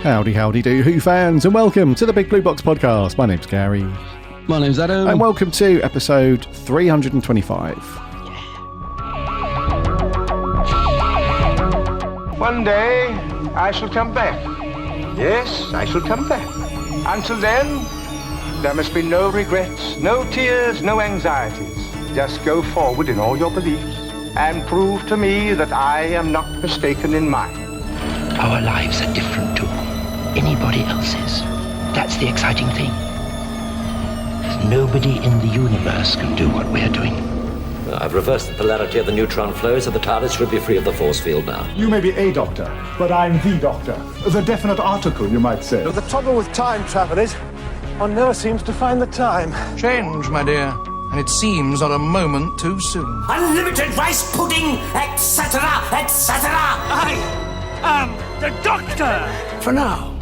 Howdy, howdy do, Who fans, and welcome to the Big Blue Box podcast. My name's Gary. My name's Adam. And welcome to episode 325. One day, I shall come back. Yes, I shall come back. Until then, there must be no regrets, no tears, no anxieties. Just go forward in all your beliefs and prove to me that I am not mistaken in mine. Our lives are different to anybody else's. That's the exciting thing. Nobody in the universe can do what we're doing. I've reversed the polarity of the neutron flow, so the TARDIS should be free of the force field now. You may be a doctor, but I'm the doctor. The definite article, you might say. The trouble with time travel is, one never seems to find the time. Change, my dear, and it seems not a moment too soon. Unlimited rice pudding, etc., etc. I am the doctor! For now,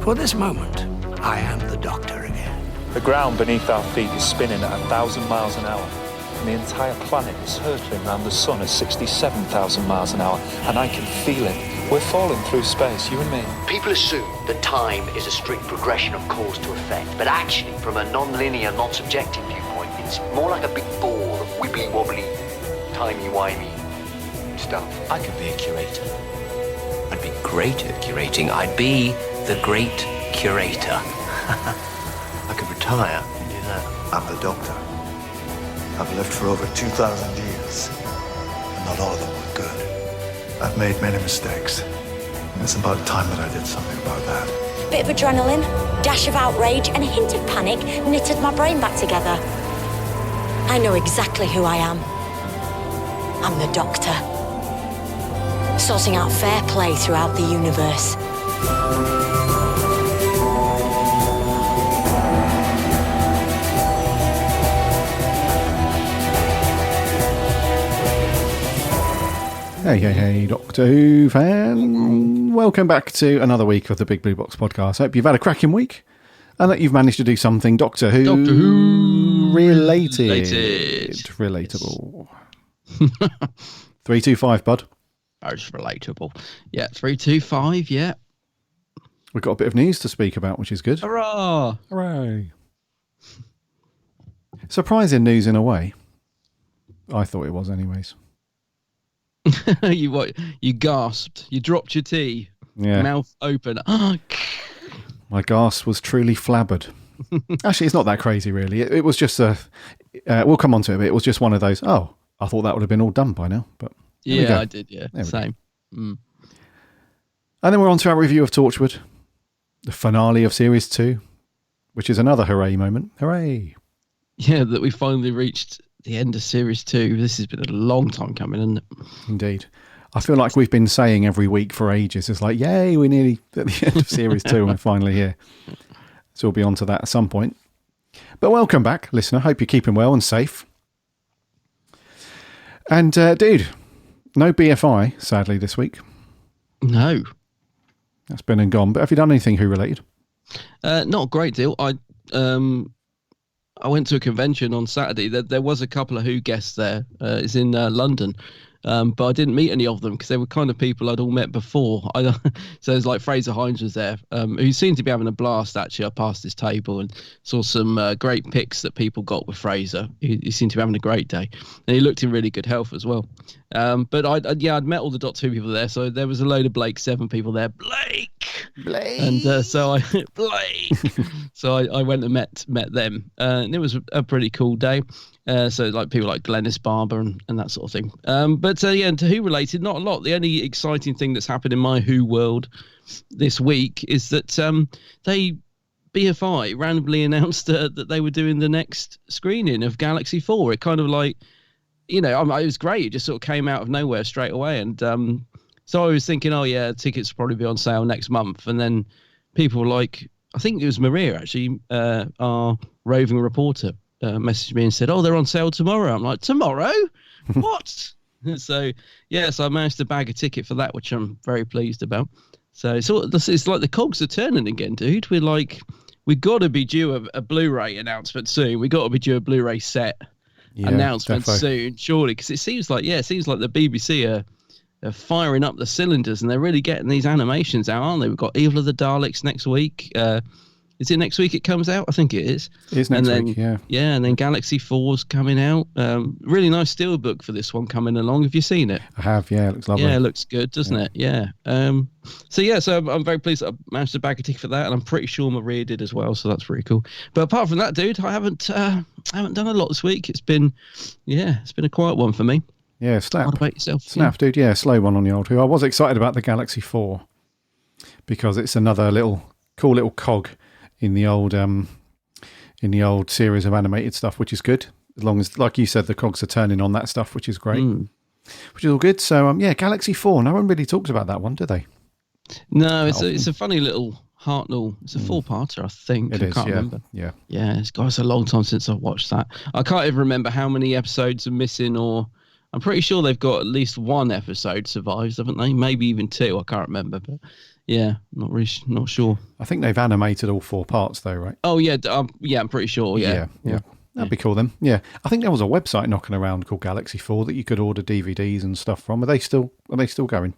for this moment, I am the doctor again. The ground beneath our feet is spinning at 1,000 miles an hour. And the entire planet is hurtling around the sun at 67,000 miles an hour, and I can feel it. We're falling through space, you and me. People assume that time is a strict progression of cause to effect, but actually, from a non-linear, non-subjective viewpoint, it's more like a big ball of wibbly-wobbly, timey-wimey stuff. I could be a curator. I'd be great at curating. I'd be the great curator. I could retire and do that. I'm the doctor. I've lived for over 2,000 years, and not all of them were good. I've made many mistakes, and it's about time that I did something about that. Bit of adrenaline, dash of outrage, and a hint of panic knitted my brain back together. I know exactly who I am. I'm the Doctor. Sorting out fair play throughout the universe. Hey, Doctor Who fan. Welcome back to another week of the Big Blue Box podcast. I hope you've had a cracking week and that you've managed to do something Doctor Who related. Relatable. 325, bud. That's relatable. Yeah, 325, yeah. We've got a bit of news to speak about, which is good. Hurrah! Hooray. Surprising news in a way. I thought it was anyways. You gasped. You dropped your tea. Yeah. Mouth open. My gasp was truly flabbered. Actually, it's not that crazy, really. It was just we'll come on to it, but it was just one of those, I thought that would have been all done by now. But yeah, I did, yeah. Same. And then we're on to our review of Torchwood, the finale of Series 2, which is another hooray moment. Hooray! Yeah, that we finally reached the end of Series 2. This has been a long time coming, hasn't it? Indeed. I feel like we've been saying every week for ages, it's like, yay, we're nearly at the end of Series 2 and we're finally here. So we'll be on to that at some point. But welcome back, listener. Hope you're keeping well and safe. And, dude, no BFI, sadly, this week. No. That's been and gone. But have you done anything Who related? Not a great deal. I went to a convention on Saturday. There was a couple of Who guests there. It's in London. But I didn't meet any of them because they were kind of people I'd all met before. So it's like Fraser Hines was there, who seemed to be having a blast, actually. I passed his table and saw some great pics that people got with Fraser. He seemed to be having a great day. And he looked in really good health as well. But I'd met all the Doctor Who people there. So there was a load of Blake 7 people there. Blake! And so I went and met them. And it was a pretty cool day. So like people like Glennis Barber and that sort of thing. But and to Who related, not a lot. The only exciting thing that's happened in my Who world this week is that BFI randomly announced that they were doing the next screening of Galaxy 4. It kind of like, it was great. It just sort of came out of nowhere straight away. And so I was thinking, tickets will probably be on sale next month. And then people like, I think it was Maria actually, our roving reporter, messaged me and said, they're on sale tomorrow. I'm like, tomorrow? What? So I managed to bag a ticket for that, which I'm very pleased about. So it's like the cogs are turning again, dude. We've got to be due a Blu-ray announcement soon. We've got to be due a Blu-ray set announcement soon, surely, because it seems like the BBC they're firing up the cylinders, and they're really getting these animations out, aren't they? We've got Evil of the Daleks next week. Is it next week it comes out? I think it is. It is next week, yeah. Yeah, and then Galaxy 4's coming out. Really nice steelbook for this one coming along. Have you seen it? I have, yeah. It looks lovely. Yeah, it looks good, doesn't it? Yeah. So I'm very pleased that I managed to bag a ticket for that, and I'm pretty sure Maria did as well, so that's pretty cool. But apart from that, dude, I haven't done a lot this week. It's been a quiet one for me. Yeah, Snap. What about yourself? Snap, dude, yeah, slow one on the old Who. I was excited about the Galaxy 4 because it's another cool little cog in the old series of animated stuff, which is good. As long as, like you said, the cogs are turning on that stuff, which is great, which is all good. So, Galaxy 4. No one really talks about that one, do they? No, it's a funny little Hartnell. It's a 4-parter, I think. It is, can't remember. Yeah. Yeah, it's a long time since I've watched that. I can't even remember how many episodes are missing, or I'm pretty sure they've got at least one episode survives, haven't they? Maybe even 2. I can't remember, but yeah, not sure. I think they've animated all 4 parts, though, right? Oh yeah, I'm pretty sure. Yeah. That'd be cool then. Yeah, I think there was a website knocking around called Galaxy 4 that you could order DVDs and stuff from. Are they still going?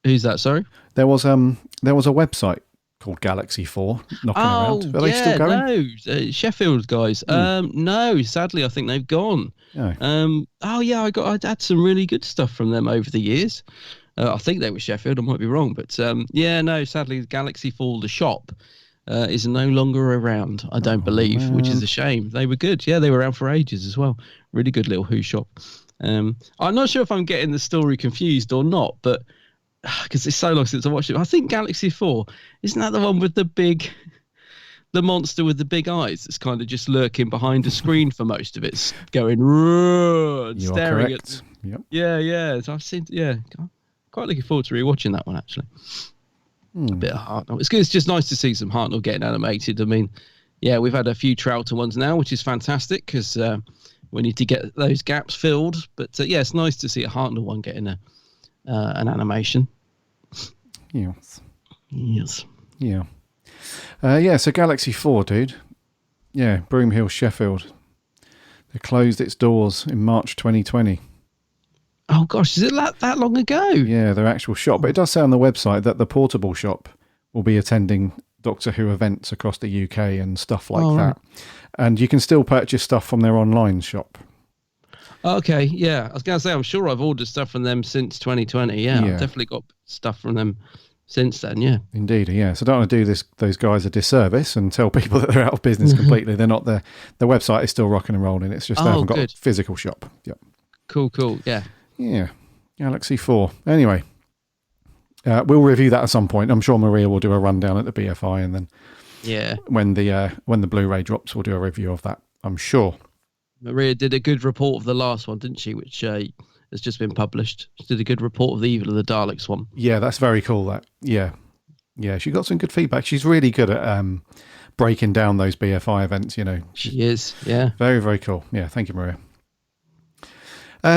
Who's that? Sorry, there was a website called Galaxy 4 knocking around. Are they still going? No, Sheffield guys. No, sadly, I think they've gone. Oh. I had some really good stuff from them over the years. I think they were Sheffield. I might be wrong, but sadly, Galaxy 4 the shop is no longer around. I don't believe, which is a shame. They were good. Yeah, they were around for ages as well. Really good little Who shop. I'm not sure if I'm getting the story confused or not, but because it's so long since I watched it. I think Galaxy 4, isn't that the one with the monster with the big eyes that's kind of just lurking behind a screen for most of it, going staring at. Yep. Yeah. So I've seen. Yeah, quite looking forward to rewatching that one actually. A bit of Hartnell. It's good. It's just nice to see some Hartnell getting animated. I mean, yeah, we've had a few Troughton ones now, which is fantastic because we need to get those gaps filled. But it's nice to see a Hartnell one getting an animation. Yes. Yeah. So Galaxy 4, dude. Yeah, Broomhill, Sheffield. They closed its doors in March 2020. Oh, gosh, is it that long ago? Yeah, their actual shop. But it does say on the website that the portable shop will be attending Doctor Who events across the UK and stuff like that. Right. And you can still purchase stuff from their online shop. Okay, yeah. I was going to say, I'm sure I've ordered stuff from them since 2020. Yeah, I've definitely got stuff from them since then, yeah. Indeed, yeah. So I don't want to do those guys a disservice and tell people that they're out of business completely. They're not there. The website is still rocking and rolling. It's just they haven't got a physical shop. Yep. Cool, yeah. Yeah, Galaxy 4. Anyway, we'll review that at some point. I'm sure Maria will do a rundown at the BFI, and then when the Blu-ray drops, we'll do a review of that. I'm sure. Maria did a good report of the last one, didn't she? Which has just been published. She did a good report of the Evil of the Daleks one. Yeah, that's very cool. That she got some good feedback. She's really good at breaking down those BFI events. You know, she is. Yeah, very, very cool. Yeah, thank you, Maria.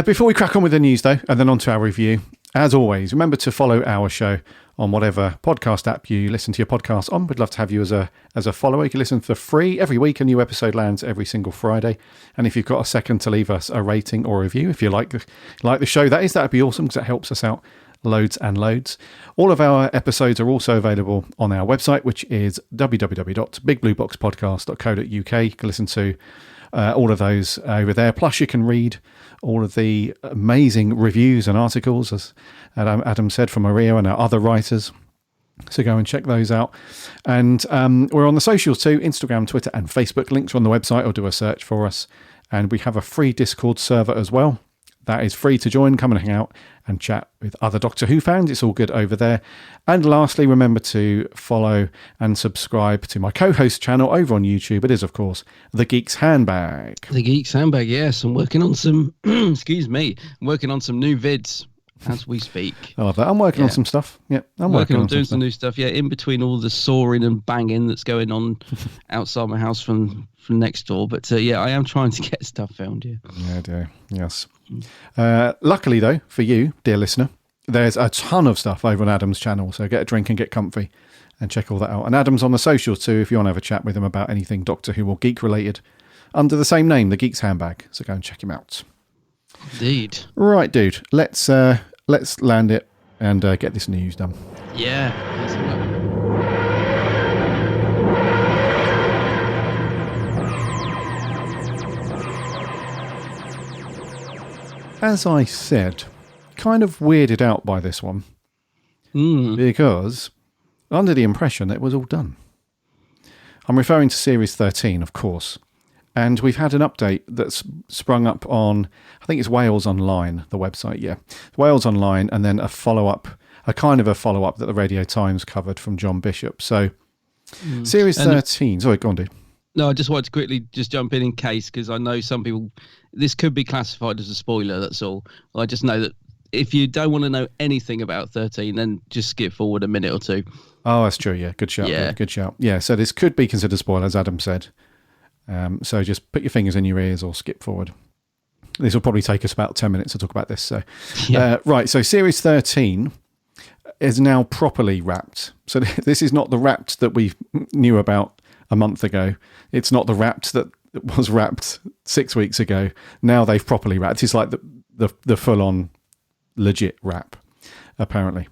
Before we crack on with the news, though, and then on to our review, as always, remember to follow our show on whatever podcast app you listen to your podcast on. We'd love to have you as a follower. You can listen for free. Every week a new episode lands every single Friday. And if you've got a second to leave us a rating or a review, if you like the show, that'd be awesome because it helps us out loads and loads. All of our episodes are also available on our website, which is www.bigblueboxpodcast.co.uk. You can listen to all of those over there. Plus, you can read all of the amazing reviews and articles, as Adam said, from Maria and our other writers. So go and check those out. And we're on the socials too, Instagram, Twitter and Facebook. Links are on the website, or do a search for us. And we have a free Discord server as well. That is free to join. Come and hang out and chat with other Doctor Who fans. It's all good over there. And lastly, remember to follow and subscribe to my co-host channel over on YouTube. It is, of course, The Geek's Handbag. The Geek's Handbag, yes. I'm working on some, excuse me, I'm working on some new vids as we speak. I love that. I'm working on some stuff. Yeah, I'm working on doing some new stuff. Yeah, in between all the sawing and banging that's going on outside my house from next door. But I am trying to get stuff filmed. Yeah, dear. Yes. Luckily, though, for you, dear listener, there's a ton of stuff over on Adam's channel. So get a drink and get comfy and check all that out. And Adam's on the socials too if you want to have a chat with him about anything Doctor Who or geek related under the same name, The Geek's Handbag. So go and check him out. Indeed. Right, dude. Let's let's land it and get this news done. Yeah. As I said, kind of weirded out by this one because under the impression that it was all done. I'm referring to Series 13, of course. And we've had an update that's sprung up on, I think it's Wales Online, the website, yeah. Wales Online, and then a follow-up, a kind of a follow-up that the Radio Times covered from John Bishop. So, Series 13, sorry, go on, dude. No, I just wanted to quickly just jump in case, because I know some people, this could be classified as a spoiler, that's all. I just know that if you don't want to know anything about 13, then just skip forward a minute or two. Oh, that's true, yeah. Good shout. Yeah. Good shout. Yeah, so this could be considered spoiler, as Adam said. So just put your fingers in your ears or skip forward. This will probably take us about 10 minutes to talk about this. So, right, so Series 13 is now properly wrapped. So this is not the wrapped that we knew about a month ago. It's not the wrapped that was wrapped 6 weeks ago. Now they've properly wrapped. It's like the full-on legit wrap, apparently.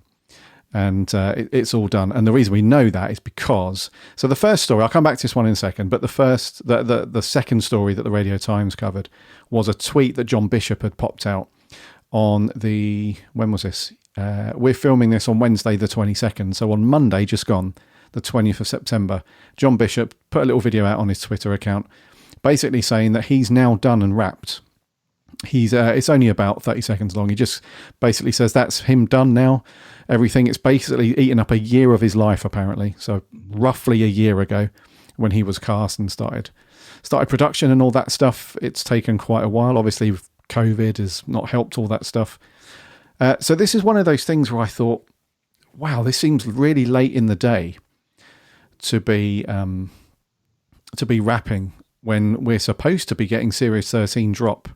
And it's all done. And the reason we know that is because, so the first story, I'll come back to this one in a second, but the second story that the Radio Times covered was a tweet that John Bishop had popped out on when was this? We're filming this on Wednesday the 22nd. So on Monday, just gone, the 20th of September, John Bishop put a little video out on his Twitter account, basically saying that he's now done and wrapped. It's only about 30 seconds long. He just basically says that's him done now. Everything. It's basically eaten up a year of his life, apparently. So roughly a year ago when he was cast and started production and all that stuff. It's taken quite a while. Obviously, COVID has not helped all that stuff. So this is one of those things where I thought, wow, this seems really late in the day to be wrapping when we're supposed to be getting Series 13 drop.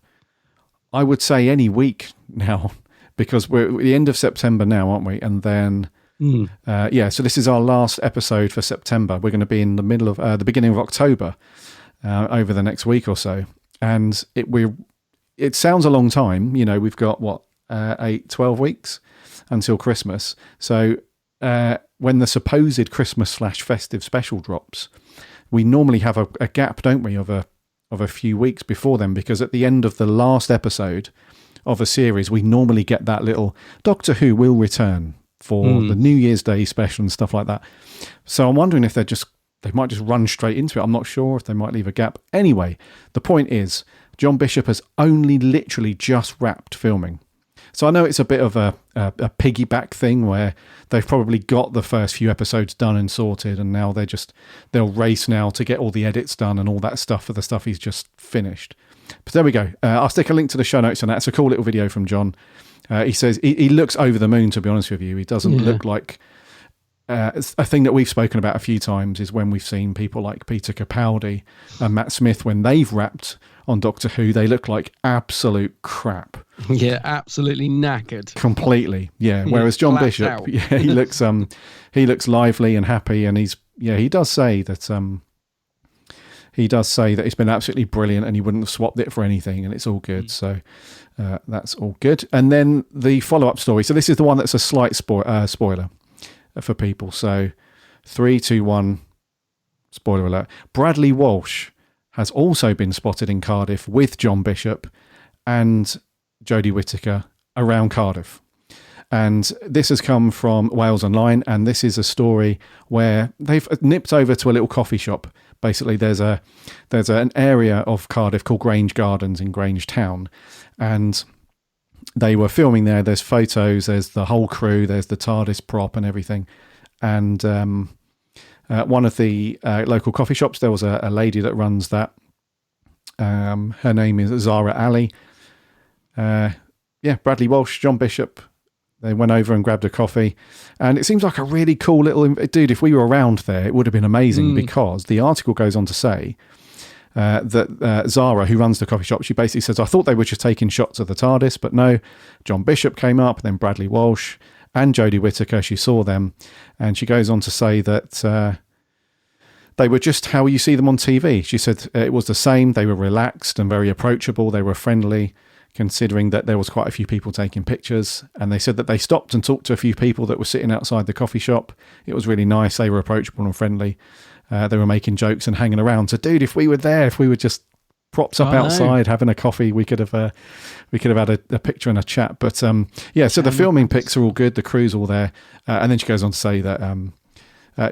I would say any week now, because we're at the end of September now, aren't we? And then, so this is our last episode for September. We're going to be in the middle of the beginning of October over the next week or so. And it sounds a long time. You know, we've got 12 weeks until Christmas. So when the supposed Christmas/festive special drops, we normally have a gap, don't we, of a few weeks before then, because at the end of the last episode of a series, we normally get that little Doctor Who will return for the New Year's Day special and stuff like that. So I'm wondering if they might just run straight into it. I'm not sure if they might leave a gap. Anyway, the point is, John Bishop has only literally just wrapped filming. So I know it's a bit of a piggyback thing where they've probably got the first few episodes done and sorted, and now they'll race now to get all the edits done and all that stuff for the stuff he's just finished. But there we go. I'll stick a link to the show notes on that. It's a cool little video from John. He says he looks over the moon, to be honest with you. He doesn't look like... a thing that we've spoken about a few times is when we've seen people like Peter Capaldi and Matt Smith, when they've wrapped on Doctor Who, they look like absolute crap. Yeah, absolutely knackered. Completely, yeah. Whereas John Bishop, he looks lively and happy, and he does say that it's been absolutely brilliant, and he wouldn't have swapped it for anything, and it's all good. So that's all good. And then the follow-up story. So this is the one that's a slight spoiler for people. So 3, 2, 1, spoiler alert. Bradley Walsh has also been spotted in Cardiff with John Bishop and Jodie Whittaker around Cardiff. And this has come from Wales Online, and this is a story where they've nipped over to a little coffee shop. Basically, there's an area of Cardiff called Grange Gardens in Grange Town, and they were filming there. There's photos, there's the whole crew, there's the TARDIS prop and everything. And one of the local coffee shops, there was a lady that runs that. Her name is Zara Ali. Bradley Walsh, John Bishop. They went over and grabbed a coffee. And it seems like a really cool little... Dude, if we were around there, it would have been amazing, because the article goes on to say that Zara, who runs the coffee shop, she basically says, I thought they were just taking shots of the TARDIS, but no, John Bishop came up, then Bradley Walsh and Jodie Whittaker, she saw them, and she goes on to say that they were just how you see them on TV. She said it was the same. They were relaxed and very approachable. They were friendly, considering that there was quite a few people taking pictures. And they said that they stopped and talked to a few people that were sitting outside the coffee shop. It was really nice. They were approachable and friendly. They were making jokes and hanging around. So, dude, if we were there, if we were just propped up outside having a coffee, we could have had a picture and a chat. But so the filming pics are all good. The crew's all there. And then she goes on to say that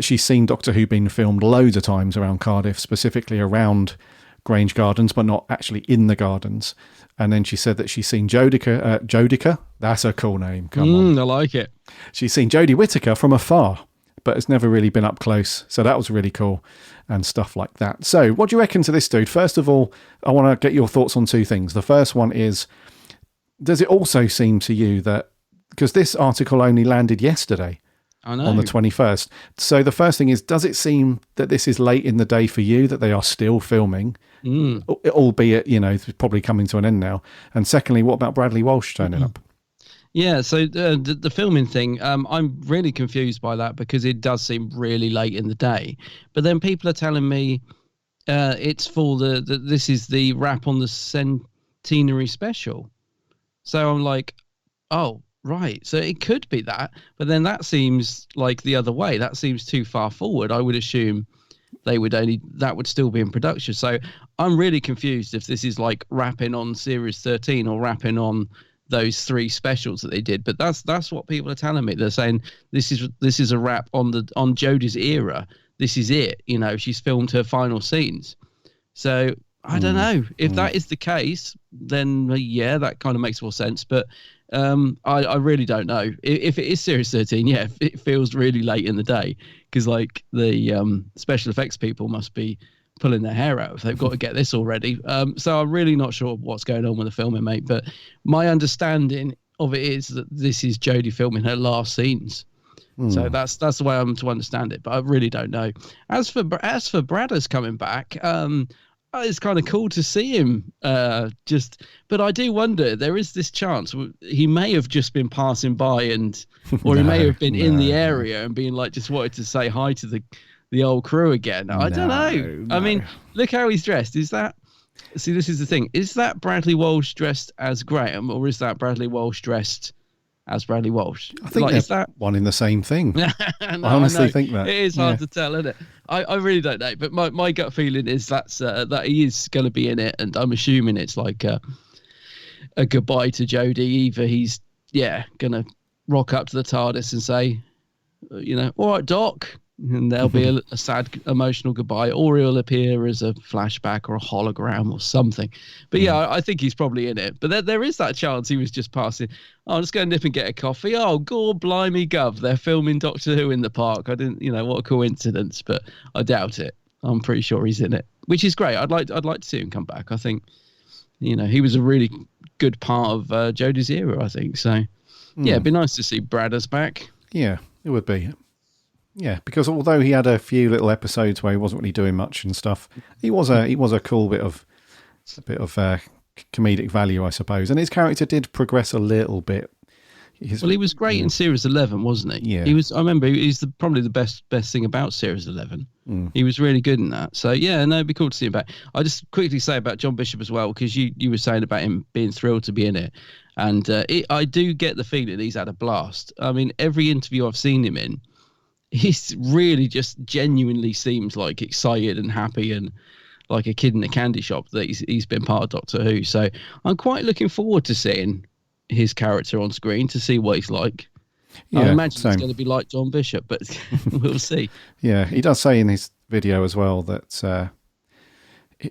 she's seen Doctor Who being filmed loads of times around Cardiff, specifically around Grange Gardens, but not actually in the gardens. And then she said that she's seen Jodica. That's a cool name. Come on. I like it. She's seen Jodie Whittaker from afar, but has never really been up close. So that was really cool and stuff like that. So what do you reckon to this, dude? First of all, I want to get your thoughts on two things. The first one is, does it also seem to you that, because this article only landed yesterday, on the 21st. So the first thing is, does it seem that this is late in the day for you, that they are still filming, albeit, it's probably coming to an end now? And secondly, what about Bradley Walsh turning up? Yeah, so the filming thing, I'm really confused by that because it does seem really late in the day. But then people are telling me it's for this is the wrap on the centenary special. So I'm like, oh, right. So it could be that. But then that seems like the other way. That seems too far forward. I would assume that would still be in production. So I'm really confused if this is like wrapping on Series 13 or wrapping on those 3 specials that they did. But that's what people are telling me. They're saying this is a wrap on Jodie's era. This is it. She's filmed her final scenes. So I don't know if that is the case. Then yeah, that kind of makes more sense. But I really don't know if it is Series 13. Yeah, it feels really late in the day because like the special effects people must be pulling their hair out if they've got to get this already. So I'm really not sure what's going on with the filming, mate. But my understanding of it is that this is Jodie filming her last scenes. So that's the way I'm to understand it. But I really don't know. As for Bradders coming back, it's kind of cool to see him. But I do wonder, there is this chance he may have just been passing by or he may have been in the area and being like, just wanted to say hi to the old crew again. I don't know. I mean, look how he's dressed. This is the thing. Is that Bradley Walsh dressed as Graham, or is that Bradley Walsh dressed as Bradley Walsh? I think is that one in the same thing. I honestly think that. It is hard to tell, isn't it? I really don't know. But my gut feeling is that he is going to be in it, and I'm assuming it's like a goodbye to Jodie. Either he's going to rock up to the TARDIS and say, all right, Doc, and there'll be a sad, emotional goodbye, or he'll appear as a flashback or a hologram or something. But I think he's probably in it. But there is that chance he was just passing. Oh, I'll just go nip and get a coffee. Oh, God, blimey, gov, they're filming Doctor Who in the park. I didn't, what a coincidence. But I doubt it. I'm pretty sure he's in it, which is great. I'd like to see him come back. I think, he was a really good part of Jodie's era, I think. So, yeah, it'd be nice to see Bradders back. Yeah, it would be. Yeah, because although he had a few little episodes where he wasn't really doing much and stuff, he was a cool bit of comedic value, I suppose. And his character did progress a little bit. He was great in Series 11, wasn't he? Yeah. He was. I remember he's probably the best thing about Series 11. He was really good in that. So yeah, no, it'd be cool to see him back. I'll just quickly say about John Bishop as well, because you were saying about him being thrilled to be in it, and I do get the feeling he's had a blast. I mean, every interview I've seen him in, he's really just genuinely seems like excited and happy and like a kid in a candy shop that he's been part of Doctor Who. So I'm quite looking forward to seeing his character on screen to see what he's like. Yeah, I imagine it's going to be like John Bishop, but we'll see. Yeah, he does say in his video as well that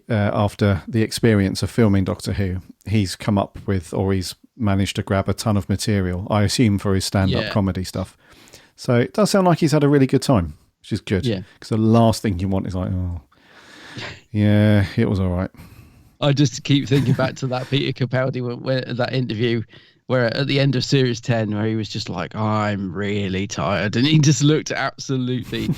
after the experience of filming Doctor Who, he's come up with, or he's managed to grab a ton of material, I assume for his stand-up comedy stuff. So it does sound like he's had a really good time, which is good. Yeah. Because the last thing you want is like, oh, yeah, it was all right. I just keep thinking back to that Peter Capaldi that interview where at the end of Series 10 where he was just like, I'm really tired. And he just looked absolutely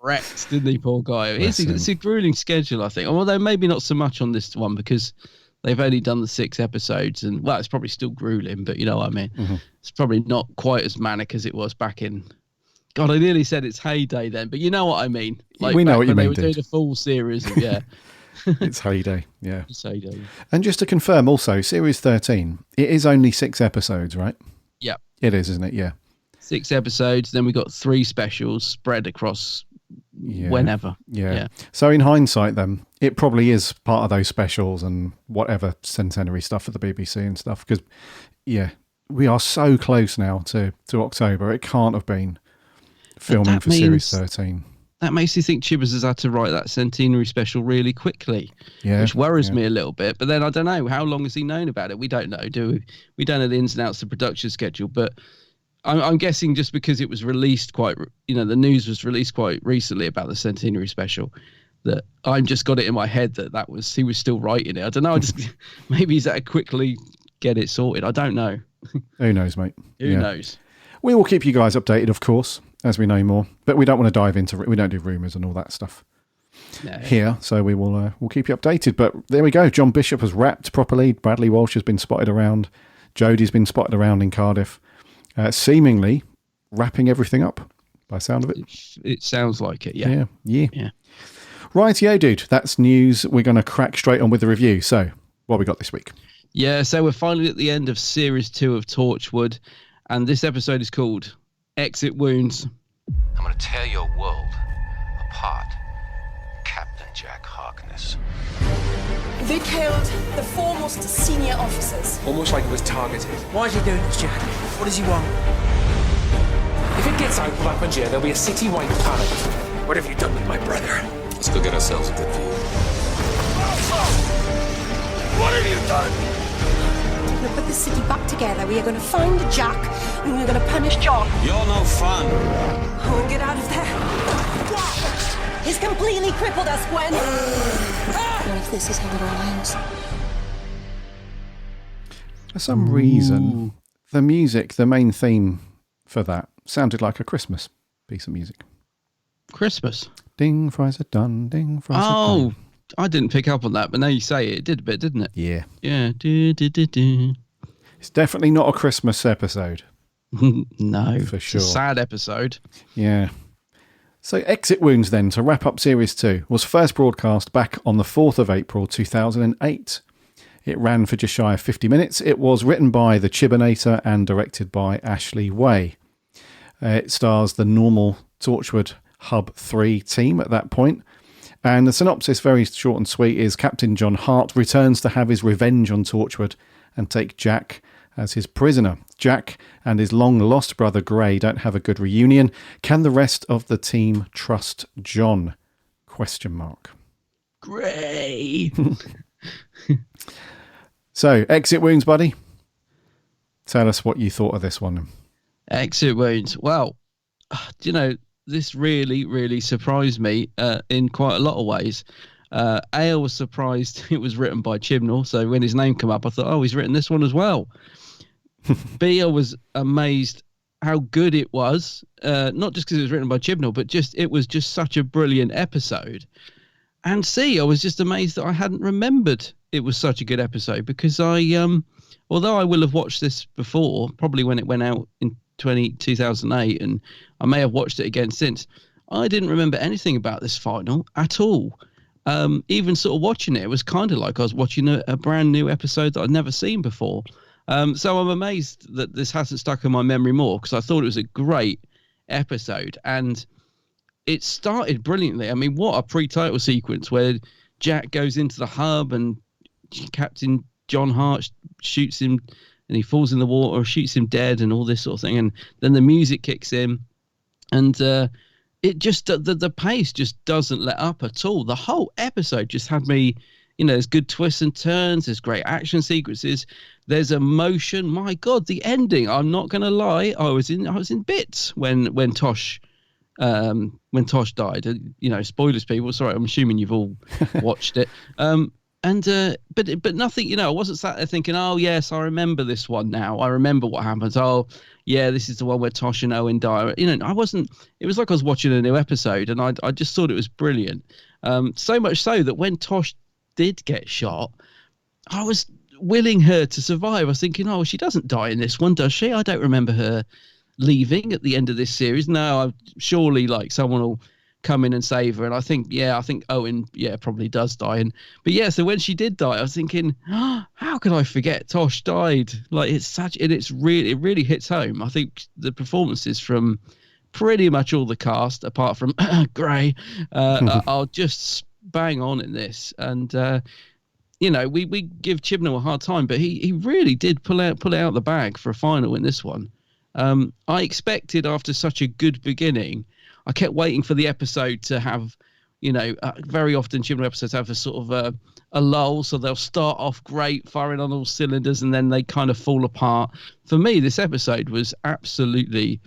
wrecked, didn't he, poor guy? It's a grueling schedule, I think. Although maybe not so much on this one because they've only done the 6 episodes. And, well, it's probably still grueling, but you know what I mean? Mm-hmm. It's probably not quite as manic as it was back in... God, I nearly said it's heyday then, but you know what I mean. Like we know what you mean. They were doing a full series of, It's heyday, yeah. It's heyday. And just to confirm also, Series 13, it is only 6 episodes, right? Yeah. It is, isn't it? Yeah. 6 episodes, then we got 3 specials spread across whenever. Yeah. So in hindsight, then, it probably is part of those specials and whatever centenary stuff for the BBC and stuff. Because, we are so close now to October. It can't have been filming for Series 13. That makes you think Chibbers has had to write that centenary special really quickly, which worries me a little bit. But then I don't know, how long has he known about it? We don't know, do we? We don't know the ins and outs of the production schedule, but I'm guessing just because it was released the news was released quite recently about the centenary special, that I've just got it in my head that he was still writing it. I don't know. Maybe he's had to quickly get it sorted. I don't know. Who knows, mate? Who knows? We will keep you guys updated, of course, as we know more. But we don't want to dive into. We don't do rumours and all that stuff here. So we'll keep you updated. But there we go. John Bishop has wrapped properly. Bradley Walsh has been spotted around. Jodie's been spotted around in Cardiff, seemingly wrapping everything up. By the sound of it, it sounds like it. Yeah. Rightio, dude. That's news. We're going to crack straight on with the review. So, what we got this week? Yeah, so we're finally at the end of Series 2 of Torchwood, and this episode is called Exit Wounds. I'm going to tear your world apart, Captain Jack Harkness. They killed the foremost senior officers. Almost like it was targeted. Why is he doing this, Jack? What does he want? If it gets out from up here, there'll be a city-wide panic. What have you done with my brother? Let's go get ourselves a good view. What have you done? We're going to put the city back together. We are going to find Jack, and we're going to punish John. You're no fun. Oh, and get out of there. He's completely crippled us, Gwen. What if this is how it all ends? For some reason, the music, the main theme for that, sounded like a Christmas piece of music. Christmas? Ding, fries are done. Ding, fries are done. I didn't pick up on that, but now you say it did a bit, didn't it? Yeah. Yeah. It's definitely not a Christmas episode. No. For sure. It's a sad episode. Yeah. So Exit Wounds then, to wrap up Series 2, was first broadcast back on the 4th of April 2008. It ran for just shy of 50 minutes. It was written by the Chibbinator and directed by Ashley Way. It stars the normal Torchwood Hub 3 team at that point. And the synopsis, very short and sweet, is Captain John Hart returns to have his revenge on Torchwood and take Jack as his prisoner. Jack and his long-lost brother Gray don't have a good reunion. Can the rest of the team trust John? ? Gray. So, Exit Wounds, buddy. Tell us what you thought of this one. Exit Wounds. Well, this really, really surprised me in quite a lot of ways. I was surprised it was written by Chibnall, so when his name came up, I thought, he's written this one as well. B, I was amazed how good it was, not just because it was written by Chibnall, but it was just such a brilliant episode. And C, I was just amazed that I hadn't remembered it was such a good episode, because although I will have watched this before, probably when it went out in 2008, and I may have watched it again since, I didn't remember anything about this final at all. Even sort of watching it was kind of like I was watching a brand new episode that I'd never seen before. So I'm amazed that this hasn't stuck in my memory more, because I thought it was a great episode, and it started brilliantly. I mean, what a pre-title sequence where Jack goes into the hub and Captain John Hart shoots him and he falls in the water, or shoots him dead, and all this sort of thing. And then the music kicks in, and it just, the pace just doesn't let up at all. The whole episode just had me, there's good twists and turns, there's great action sequences, there's emotion. My God, the ending, I'm not going to lie, I was in bits when Tosh died. Spoilers, people. Sorry, I'm assuming you've all watched it. But nothing, I wasn't sat there thinking, oh yes, I remember this one now. I remember what happens. Oh yeah, this is the one where Tosh and Owen die. I wasn't, it was like I was watching a new episode, and I just thought it was brilliant. So much so that when Tosh did get shot, I was willing her to survive. I was thinking, oh, she doesn't die in this one, does she? I don't remember her leaving at the end of this series. No, surely someone will come in and save her. And I think Owen, probably does die. So when she did die, I was thinking, how could I forget Tosh died? Like it really hits home. I think the performances from pretty much all the cast, apart from Gray, are just bang on in this. And we give Chibnall a hard time, but he really did pull it out the bag for a final in this one. I expected, after such a good beginning, I kept waiting for the episode to have, very often Chibnall episodes have a sort of a lull, so they'll start off great, firing on all cylinders, and then they kind of fall apart. For me, this episode was absolutely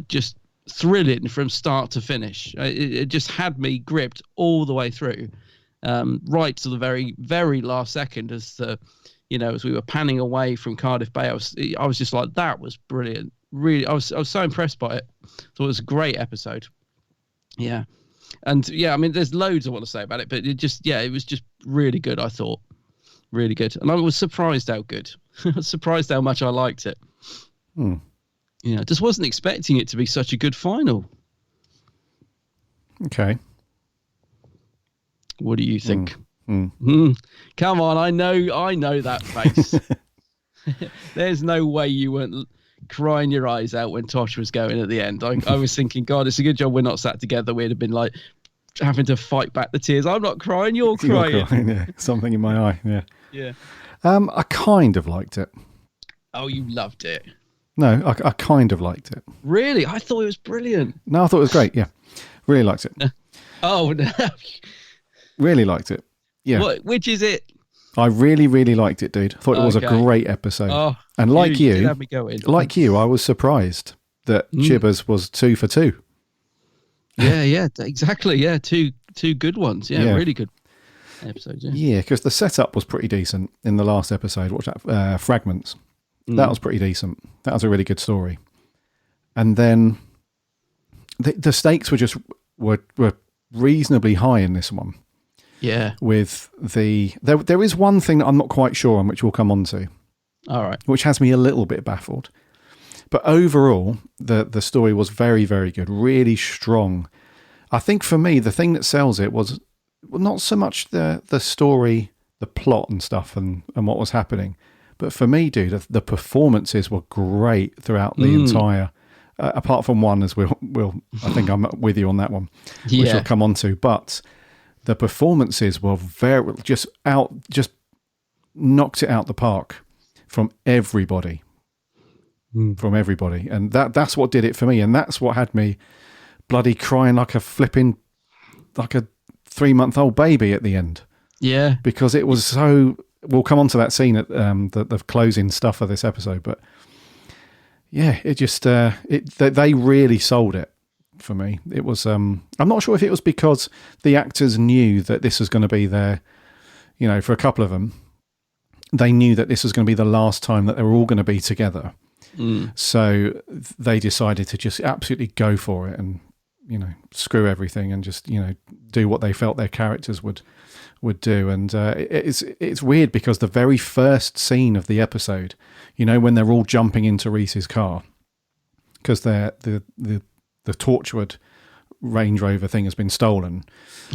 just thrilling from start to finish. It just had me gripped all the way through, right to the very, very last second, as we were panning away from Cardiff Bay. I was just like, that was brilliant. Really, I was so impressed by it. Thought it was a great episode. Yeah. And I mean, there's loads I want to say about it, but it was just really good. I thought really good. And I was surprised how good, surprised how much I liked it. Just wasn't expecting it to be such a good final. Okay. What do you think? Come on. I know that face. There's no way you weren't crying your eyes out when Tosh was going at the end. I was thinking, God, it's a good job we're not sat together. We'd have been like having to fight back the tears. I'm not crying, you're crying. You're crying, yeah. Something in my eye, yeah. Yeah. I kind of liked it. Oh, you loved it? No, I kind of liked it. Really? I thought it was brilliant. No, I thought it was great, yeah. Really liked it. Oh, no. Really liked it, yeah. Which is it? I really, really liked it, dude. I thought it was a great episode. Oh, and like you did have me going. Like you, I was surprised that Chibbers was 2 for 2. Yeah, exactly. Yeah, two good ones. Yeah, really good episodes. Yeah, because the setup was pretty decent in the last episode. Watch that, Fragments. That was pretty decent. That was a really good story. And then the stakes were reasonably high in this one. Yeah. With there is one thing that I'm not quite sure on, which we'll come on to. All right. Which has me a little bit baffled. But overall, the story was very, very good, really strong. I think for me, the thing that sells it was not so much the story, the plot and stuff and what was happening. But for me, dude, the performances were great throughout the entire, apart from one, as we'll I think I'm with you on that one, which we'll come on to. But the performances were just knocked it out the park from everybody. From everybody. And that's what did it for me. And that's what had me bloody crying like a 3-month-old baby at the end. Yeah. Because it was so... We'll come on to that scene at the closing stuff of this episode. But yeah, it just... they really sold it for me. It was... I'm not sure if it was because the actors knew that this was going to be their... for a couple of them, they knew that this was going to be the last time that they were all going to be together. So they decided to just absolutely go for it and, screw everything and just, do what they felt their characters would do. And it's weird because the very first scene of the episode, when they're all jumping into Reese's car, because the Torchwood Range Rover thing has been stolen.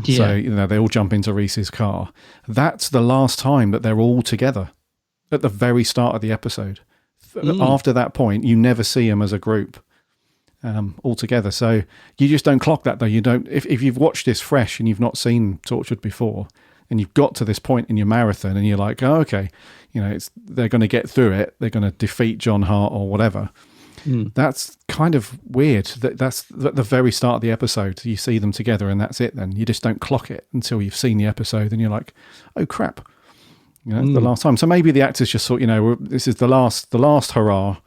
So, they all jump into Reese's car. That's the last time that they're all together at the very start of the episode. After that point, you never see them as a group all together. So you just don't clock that, though. You don't. If you've watched this fresh and you've not seen Torchwood before, and you've got to this point in your marathon, and you're like, oh, okay, they're going to get through it. They're going to defeat John Hart or whatever. That's kind of weird. That's at the very start of the episode. You see them together, and that's it. Then you just don't clock it until you've seen the episode, and you're like, oh crap. The last time. So maybe the actors just thought, this is the last hurrah.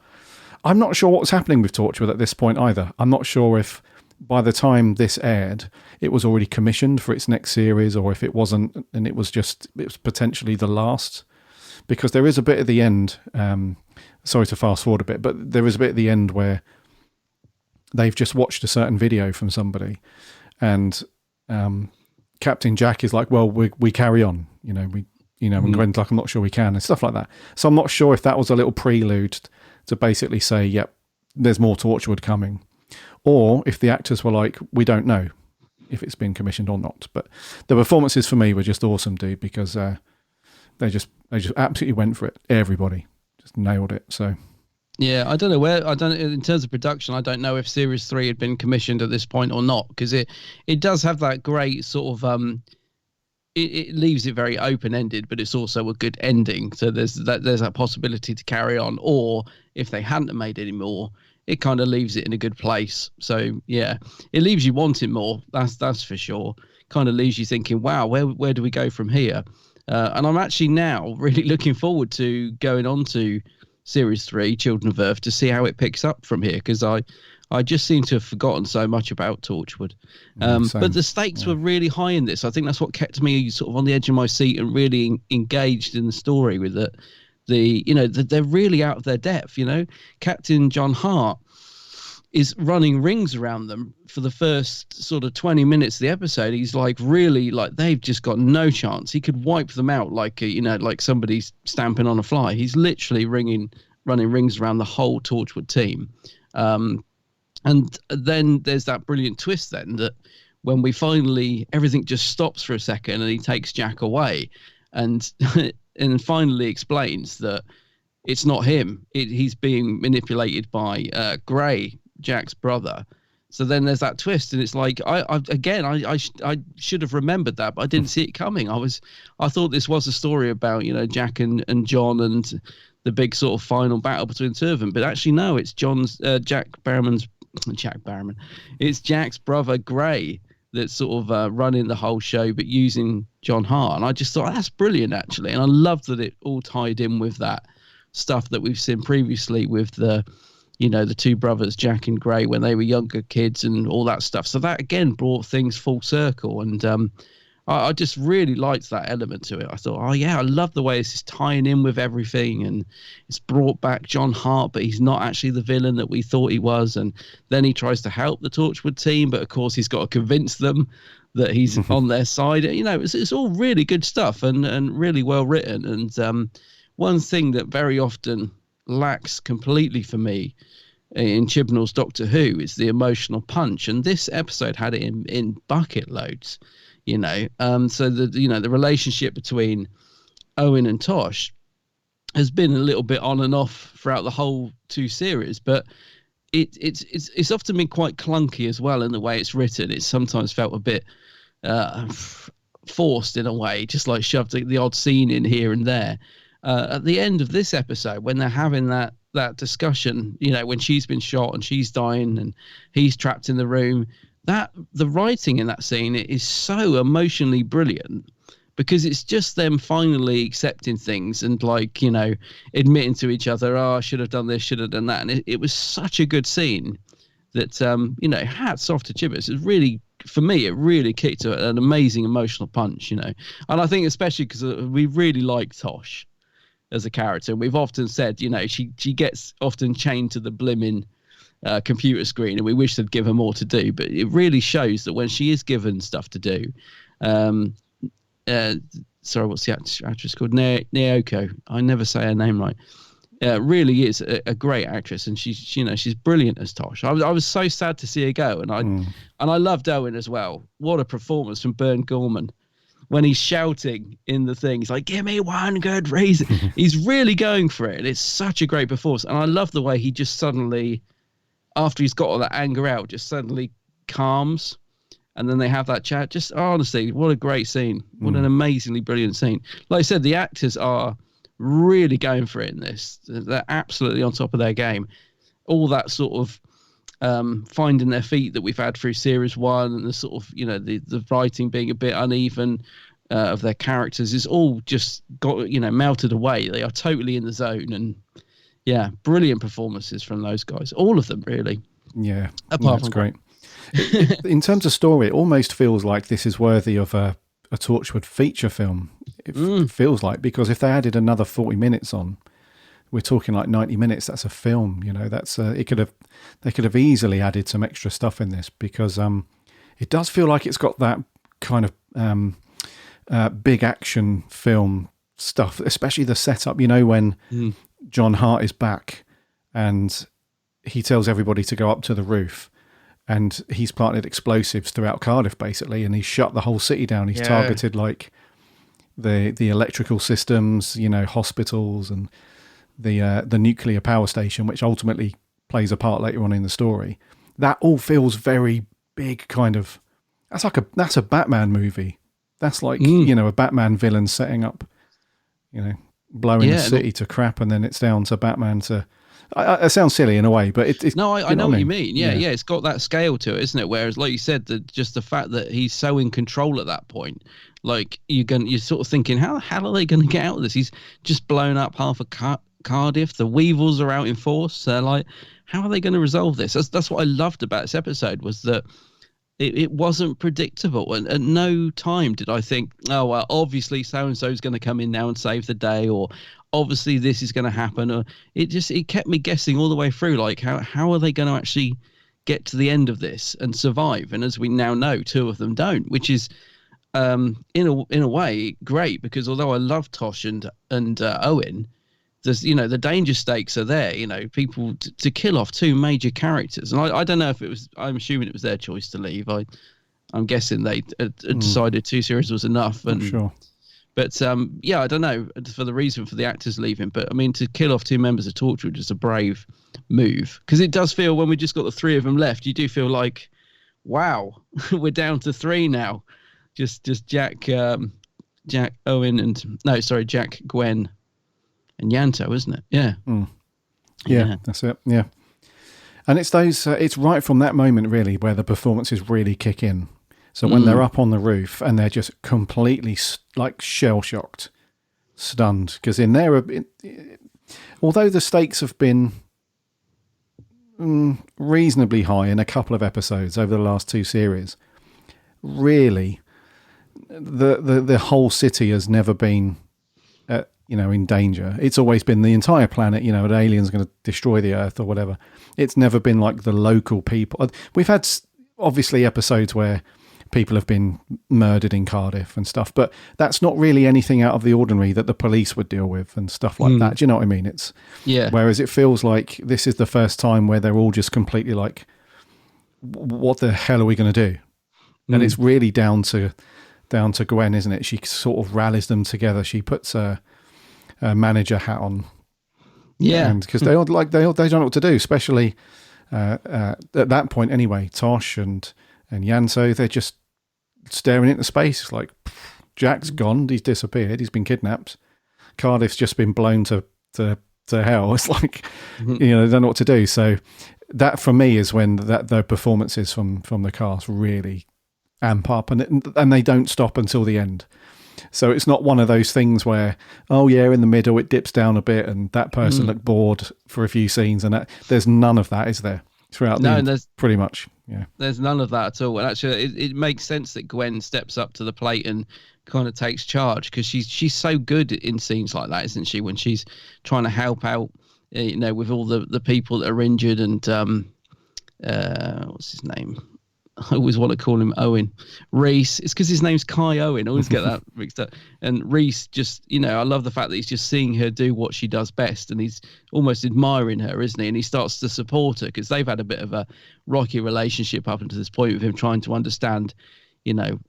I'm not sure what's happening with Torchwood at this point either. I'm not sure if by the time this aired, it was already commissioned for its next series, or if it wasn't, and it was potentially the last. Because there is a bit at the end, sorry to fast forward a bit, but there is a bit at the end where they've just watched a certain video from somebody, and Captain Jack is like, well, we carry on, and Gwen's like, I'm not sure we can, and stuff like that. So I'm not sure if that was a little prelude to basically say, yep, there's more Torchwood coming. Or if the actors were like, we don't know. if it's been commissioned or not. But the performances for me were just awesome, dude, because they just absolutely went for it. Everybody just nailed it. So. Yeah, I don't know in terms of production, I don't know if Series 3 had been commissioned at this point or not, because it does have that great sort of it leaves it very open-ended, but it's also a good ending. So there's that possibility to carry on, or if they hadn't made any more, it kind of leaves it in a good place. So yeah, it leaves you wanting more. That's for sure. Kind of leaves you thinking, wow, where do we go from here? And I'm actually now really looking forward to going on to Series 3, Children of Earth, to see how it picks up from here, because I just seem to have forgotten so much about Torchwood. But the stakes were really high in this. I think that's what kept me sort of on the edge of my seat and really engaged in the story with it. They're really out of their depth, Captain John Hart is running rings around them for the first sort of 20 minutes of the episode. He's really they've just got no chance. He could wipe them out like somebody's stamping on a fly. He's literally running rings around the whole Torchwood team. And then there's that brilliant twist then that when we finally, everything just stops for a second and he takes Jack away and and finally explains that it's not him. He's being manipulated by Gray, Jack's brother. So then there's that twist, and it's like I should have remembered that, but I didn't see it coming. I thought this was a story about Jack and John and the big sort of final battle between the two of them, but actually no, it's Jack Barrowman. It's Jack's brother Gray that's sort of running the whole show, but using John Hart. And I just thought that's brilliant actually, and I love that it all tied in with that stuff that we've seen previously with the two brothers, Jack and Gray, when they were younger kids and all that stuff. So that, again, brought things full circle. And I just really liked that element to it. I thought, oh, yeah, I love the way this is tying in with everything. And it's brought back John Hart, but he's not actually the villain that we thought he was. And then he tries to help the Torchwood team, but, of course, he's got to convince them that he's on their side. It's all really good stuff and really well written. And one thing that very often lacks completely for me in Chibnall's Doctor Who is the emotional punch, and this episode had it in bucket loads. So the relationship between Owen and Tosh has been a little bit on and off throughout the whole two series, but it's often been quite clunky as well in the way it's written. It's sometimes felt a bit forced in a way, just like shoved the odd scene in here and there. At the end of this episode, when they're having that discussion, when she's been shot and she's dying and he's trapped in the room, the writing in that scene is so emotionally brilliant, because it's just them finally accepting things and admitting to each other, oh, I should have done this, should have done that. And it was such a good scene that, hats off to Chibbers. It really, for me, it really kicked an amazing emotional punch, And I think especially because we really like Tosh as a character. And we've often said, she gets often chained to the blimmin' computer screen, and we wish they'd give her more to do. But it really shows that when she is given stuff to do, sorry, what's the actress called? Naoko. I never say her name right. Really is a great actress, and she's brilliant as Tosh. I was so sad to see her go, and I loved Owen as well. What a performance from Bern Gorman. When he's shouting in the thing, he's like, give me one good reason. He's really going for it. It's such a great performance. And I love the way he just suddenly, after he's got all that anger out, just suddenly calms. And then they have that chat. Just honestly, what a great scene. What an amazingly brilliant scene. Like I said, the actors are really going for it in this. They're absolutely on top of their game. All that sort of finding their feet that we've had through series 1, and the sort of the writing being a bit uneven of their characters is all just got melted away. They are totally in the zone, and brilliant performances from those guys, all of them really. That's great. In terms of story, it almost feels like this is worthy of a Torchwood feature film. It feels like, because if they added another 40 minutes on, we're talking like 90 minutes. That's a film, That's they could have easily added some extra stuff in this, because it does feel like it's got that kind of big action film stuff, especially the setup. When John Hart is back and he tells everybody to go up to the roof, and he's planted explosives throughout Cardiff, basically, and he's shut the whole city down. He's targeted like the electrical systems, hospitals, and the nuclear power station, which ultimately plays a part later on in the story. That all feels very big, kind of. That's a Batman movie. That's like a Batman villain setting up, blowing the city to crap, and then it's down to Batman to. It sounds silly in a way, but it's no. I know what you mean. Yeah, it's got that scale to it, isn't it? Whereas, like you said, just the fact that he's so in control at that point, like you're sort of thinking, how are they going to get out of this? He's just blown up half of Cardiff. The Weevils are out in force. Like, how are they going to resolve this? That's what I loved about this episode, was that it wasn't predictable, and at no time did I think, oh well, obviously so and so is going to come in now and save the day, or obviously this is going to happen. Or it kept me guessing all the way through, like how are they going to actually get to the end of this and survive? And as we now know, two of them don't, which is in a way great, because although I love Tosh and Owen, there's the danger stakes are there. People to kill off two major characters, and I don't know if it was. I'm assuming it was their choice to leave. I'm guessing they decided 2 series was enough. And sure. But I don't know for the reason for the actors leaving. But I mean, to kill off 2 members of Torchwood is a brave move, because it does feel, when we just got the 3 of them left, you do feel like, wow, we're down to 3 now. Just Jack, Owen, Jack, Gwen, and Yanto, isn't it? Yeah. Yeah, that's it. Yeah. And it's those. It's right from that moment, really, where the performances really kick in. So when they're up on the roof and they're just completely like shell-shocked, stunned, because in there, although the stakes have been reasonably high in a couple of episodes over the last 2 series, really, the whole city has never been, in danger. It's always been the entire planet, an alien's going to destroy the Earth or whatever. It's never been like the local people. We've had obviously episodes where people have been murdered in Cardiff and stuff, but that's not really anything out of the ordinary that the police would deal with and stuff like that. Do you know what I mean? Whereas it feels like this is the first time where they're all just completely like, what the hell are we going to do? And it's really down to Gwen, isn't it? She sort of rallies them together. She puts a manager hat on, because they don't know what to do, especially at that point anyway. Tosh and Yanto, they're just staring into space. It's like, Jack's gone, he's disappeared, he's been kidnapped. Cardiff's just been blown to hell. It's like, they don't know what to do. So that for me is when the performances from the cast really amp up, and they don't stop until the end. So it's not one of those things where, in the middle it dips down a bit and that person looked bored for a few scenes, and there's none of that, is there? Throughout pretty much. Yeah. There's none of that at all. And actually it makes sense that Gwen steps up to the plate and kind of takes charge, because she's so good in scenes like that, isn't she? When she's trying to help out, with all the people that are injured, and what's his name? I always want to call him Owen. Reese. It's because his name's Kai Owen. I always get that mixed up. And Reese just, I love the fact that he's just seeing her do what she does best, and he's almost admiring her, isn't he? And he starts to support her, because they've had a bit of a rocky relationship up until this point, with him trying to understand,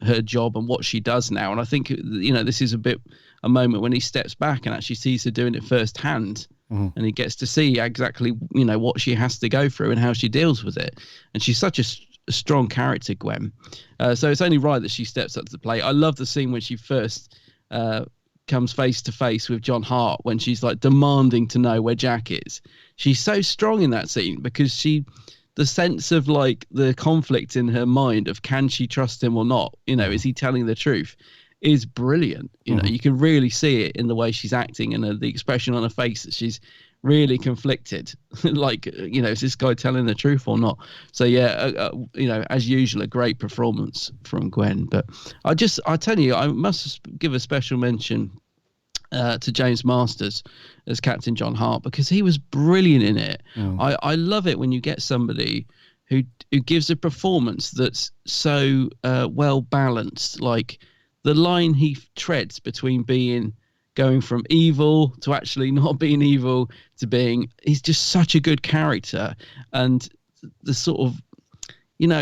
her job and what she does now. And I think, this is a moment when he steps back and actually sees her doing it firsthand. And he gets to see exactly, what she has to go through and how she deals with it. And she's such a strong character, Gwen. So it's only right that she steps up to the plate. I love the scene when she first comes face to face with John Hart, when she's like demanding to know where Jack is. She's so strong in that scene, because the sense of like the conflict in her mind of, can she trust him or not? Is he telling the truth? Is brilliant. You can really see it in the way she's acting, and the expression on her face that she's really conflicted. Like, is this guy telling the truth or not? So as usual, a great performance from Gwen. But I tell you, I must give a special mention to James Masters as Captain John Hart, because he was brilliant in it. I love it when you get somebody who gives a performance that's so well balanced. Like, the line he treads between going from evil to actually not being evil to he's just such a good character. And the sort of,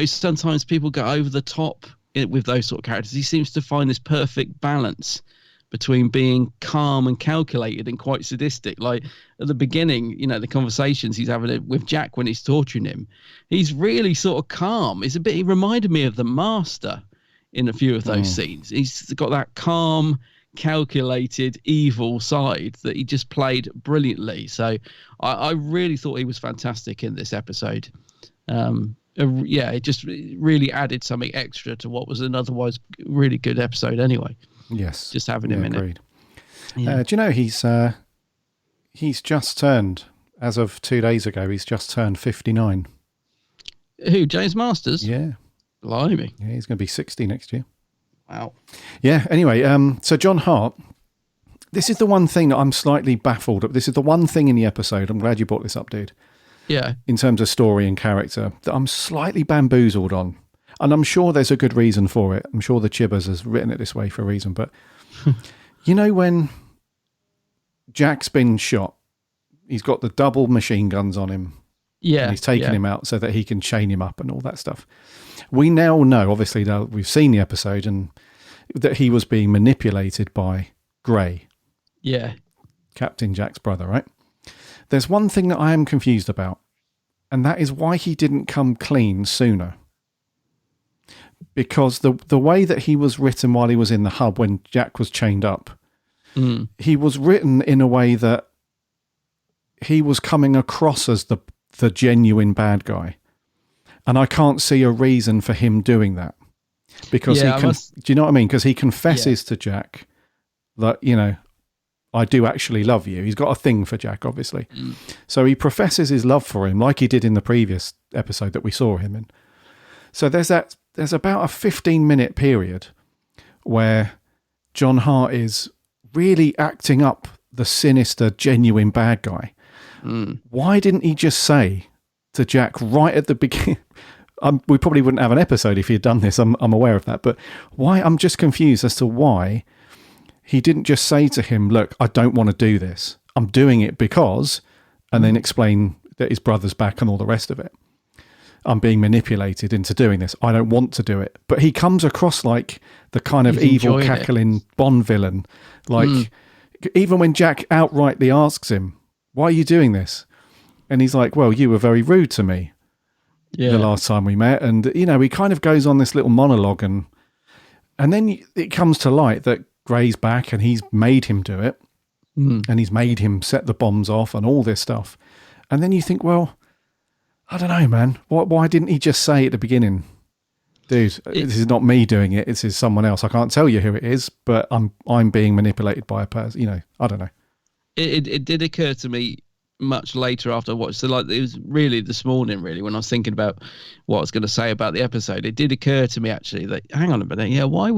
sometimes people go over the top with those sort of characters. He seems to find this perfect balance between being calm and calculated and quite sadistic. Like at the beginning, the conversations he's having with Jack when he's torturing him, he's really sort of calm. He reminded me of the Master in a few of those scenes. He's got that calm, calculated, evil side that he just played brilliantly. So I really thought he was fantastic in this episode. It just really added something extra to what was an otherwise really good episode anyway. Yes. Just having him in agreed. it. Yeah. Do you know he's just turned, as of 2 days ago, he's just turned 59. Who, James Masters? Yeah. Blimey. Yeah, he's going to be 60 next year. Wow. Yeah, anyway, so John Hart, this is the one thing that I'm slightly baffled at. This is the one thing in the episode, I'm glad you brought this up, dude. Yeah. In terms of story and character, that I'm slightly bamboozled on. And I'm sure there's a good reason for it. I'm sure the Chibbers has written it this way for a reason. But, when Jack's been shot, he's got the double machine guns on him. Yeah. And he's taking him out so that he can chain him up and all that stuff. We now know, obviously, now we've seen the episode, and that he was being manipulated by Gray. Yeah. Captain Jack's brother, right? There's one thing that I am confused about, and that is why he didn't come clean sooner. Because the way that he was written while he was in the hub when Jack was chained up, he was written in a way that he was coming across as the genuine bad guy. And I can't see a reason for him doing that. Because do you know what I mean? Because he confesses to Jack that, I do actually love you. He's got a thing for Jack, obviously. So he professes his love for him like he did in the previous episode that we saw him in. So there's about a 15-minute period where John Hart is really acting up the sinister, genuine bad guy. Why didn't he just say to Jack right at the beginning? We probably wouldn't have an episode if he had done this. I'm aware of that. But why? I'm just confused as to why he didn't just say to him, look, I don't want to do this. I'm doing it because, and then explain that his brother's back and all the rest of it. I'm being manipulated into doing this. I don't want to do it. But he comes across like the kind of evil, cackling Bond villain. Like, even when Jack outrightly asks him, why are you doing this? And he's like, well, you were very rude to me the last time we met. And, he kind of goes on this little monologue. And then it comes to light that Gray's back and he's made him do it. And he's made him set the bombs off and all this stuff. And then you think, well, I don't know, man. Why didn't he just say at the beginning, dude, this is not me doing it. This is someone else. I can't tell you who it is, but I'm being manipulated by a person. I don't know. It did occur to me much later after I watched. So it was really this morning, really, when I was thinking about what I was going to say about the episode. It did occur to me actually that, hang on a minute. Why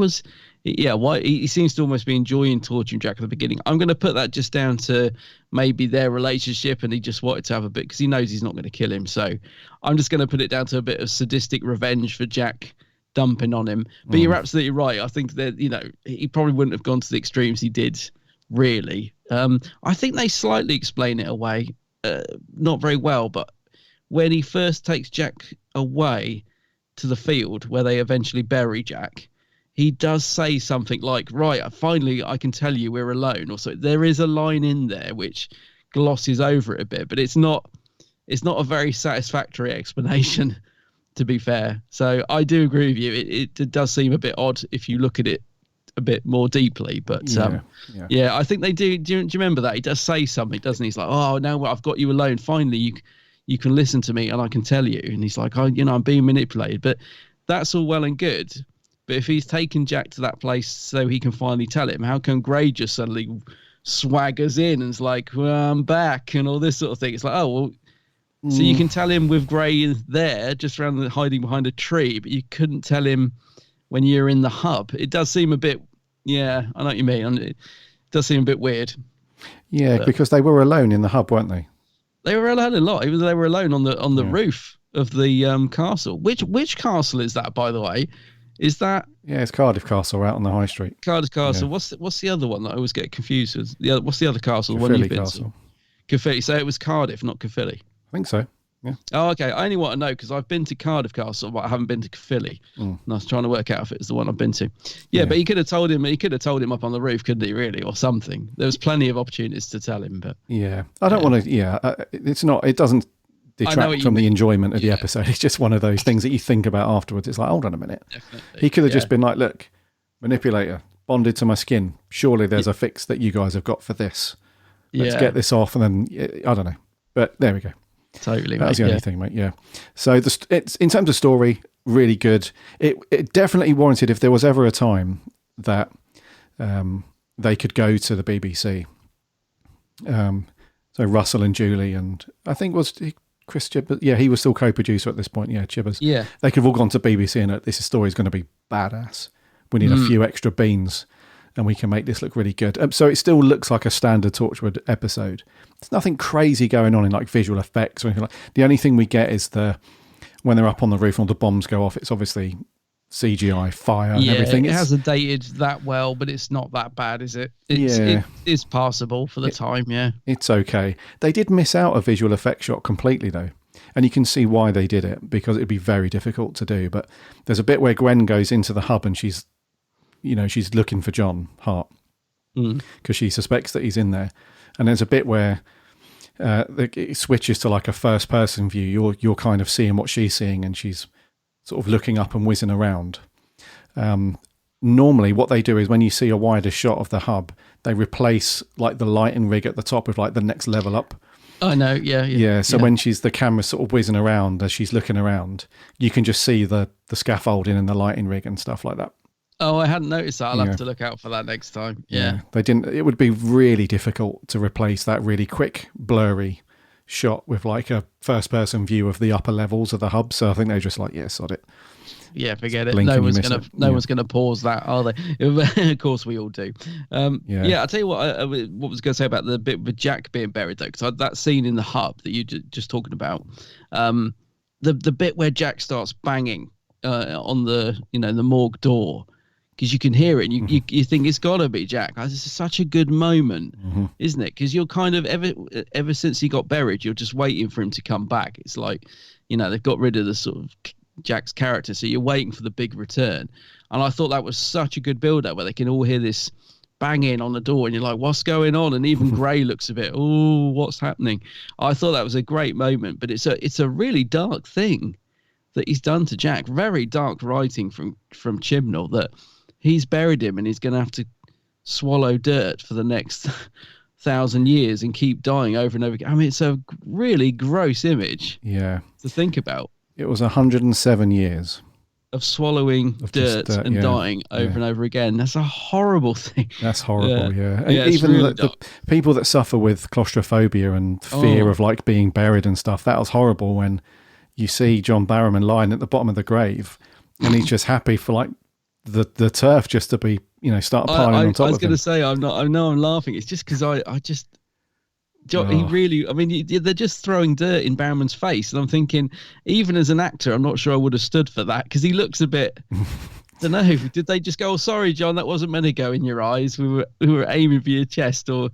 he seems to almost be enjoying torturing Jack at the beginning. I'm going to put that just down to maybe their relationship, and he just wanted to have a bit because he knows he's not going to kill him. So I'm just going to put it down to a bit of sadistic revenge for Jack dumping on him. But you're absolutely right. I think that he probably wouldn't have gone to the extremes he did. Really, I think they slightly explain it away, not very well. But when he first takes Jack away to the field where they eventually bury Jack, he does say something like, right, finally I can tell you we're alone. Or so there is a line in there which glosses over it a bit, but it's not a very satisfactory explanation, to be fair. So I do agree with you. It does seem a bit odd if you look at it a bit more deeply, but I think they do. Do you remember that? He does say something, doesn't he? He's like, oh, now I've got you alone. Finally, you can listen to me and I can tell you. And he's like, I'm being manipulated. But that's all well and good. But if he's taken Jack to that place so he can finally tell him, how come Gray just suddenly swaggers in and is like, well, I'm back and all this sort of thing? It's like, oh, well, so you can tell him with Gray there, just hiding behind a tree, but you couldn't tell him when you're in the hub. It does seem a bit, I know what you mean. It does seem a bit weird. Yeah, but because they were alone in the hub, weren't they? They were alone a lot. They were alone on the roof of the castle. Which castle is that, by the way? Is that? Yeah, it's Cardiff Castle out on the high street. Cardiff Castle. Yeah. What's the other one that I always get confused with? What's the other castle? Caerphilly Castle. Caerphilly. So it was Cardiff, not Caerphilly. I think so. Yeah. Oh, okay. I only want to know because I've been to Cardiff Castle, but I haven't been to Caerphilly. And I was trying to work out if it was the one I've been to. Yeah, but he could have told him. He could have told him up on the roof, couldn't he? Really, or something. There was plenty of opportunities to tell him, but yeah, I don't want to. Yeah, it's not. It doesn't detract from the enjoyment of the episode. It's just one of those things that you think about afterwards. It's like, hold on a minute. Definitely. He could have just been like, look, manipulator bonded to my skin. Surely there's a fix that you guys have got for this. Let's get this off, and then I don't know. But there we go. Totally, that's the only thing, mate. Yeah. So it's in terms of story, really good. It definitely warranted if there was ever a time that they could go to the BBC. So Russell and Julie, and I think was Chris Chibbers. Yeah, he was still co-producer at this point. Yeah, Chibbers. Yeah, they could have all gone to BBC and this story is going to be badass. We need a few extra beans, and we can make this look really good. So it still looks like a standard Torchwood episode. There's nothing crazy going on in like visual effects or anything like. The only thing we get is when they're up on the roof and all the bombs go off. It's obviously CGI fire and everything. It hasn't dated that well, but it's not that bad, is it? It is passable for the time. Yeah, it's okay. They did miss out a visual effect shot completely though, and you can see why they did it because it'd be very difficult to do. But there's a bit where Gwen goes into the hub and she's looking for John Hart because she suspects that he's in there. And there's a bit where it switches to like a first person view. You're kind of seeing what she's seeing and she's sort of looking up and whizzing around. Normally what they do is when you see a wider shot of the hub, they replace like the lighting rig at the top with like the next level up. I know, yeah. So when the camera's sort of whizzing around as she's looking around, you can just see the scaffolding and the lighting rig and stuff like that. Oh, I hadn't noticed that. I'll have to look out for that next time. Yeah. They didn't. It would be really difficult to replace that really quick, blurry shot with like a first-person view of the upper levels of the hub. So I think they're just like, yeah, sod it. Yeah, forget it. No one's gonna pause that, are they? Of course, we all do. I'll tell you what. What was going to say about the bit with Jack being buried though, because that scene in the hub that you just talking about, the bit where Jack starts banging on the the morgue door. Because you can hear it and you think it's got to be Jack. This is such a good moment, isn't it? Because you're kind of, ever since he got buried, you're just waiting for him to come back. It's like, they've got rid of the sort of Jack's character, so you're waiting for the big return. And I thought that was such a good build-up where they can all hear this banging on the door and you're like, what's going on? And even Gray looks a bit, oh, what's happening? I thought that was a great moment, but it's a really dark thing that he's done to Jack. Very dark writing from Chibnall that he's buried him and he's going to have to swallow dirt for the next 1,000 years and keep dying over and over again. I mean, it's a really gross image to think about. It was 107 years of swallowing dirt and dying over and over again. That's a horrible thing. That's horrible, And even really the people that suffer with claustrophobia and fear of like being buried and stuff, that was horrible when you see John Barrowman lying at the bottom of the grave and he's just happy for like the turf just to be start piling on top of him. I was going to say I know I'm laughing. It's just because he really, I mean, they're just throwing dirt in Barrowman's face, and I'm thinking, even as an actor, I'm not sure I would have stood for that because he looks a bit. I don't know. Did they just go, "Oh, sorry, John, that wasn't meant to go in your eyes. We were aiming for your chest," or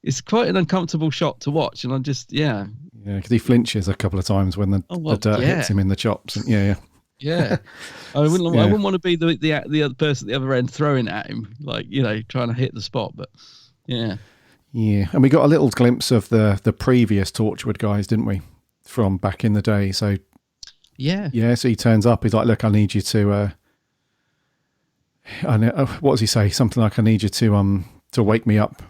it's quite an uncomfortable shot to watch, and I'm just because he flinches a couple of times when the dirt hits him in the chops. And, Yeah, I wouldn't want to be the other person at the other end throwing at him, like trying to hit the spot. But yeah, and we got a little glimpse of the previous Torchwood guys, didn't we, from back in the day? So so he turns up. He's like, "Look, I need you to." What does he say? Something like, "I need you to wake me up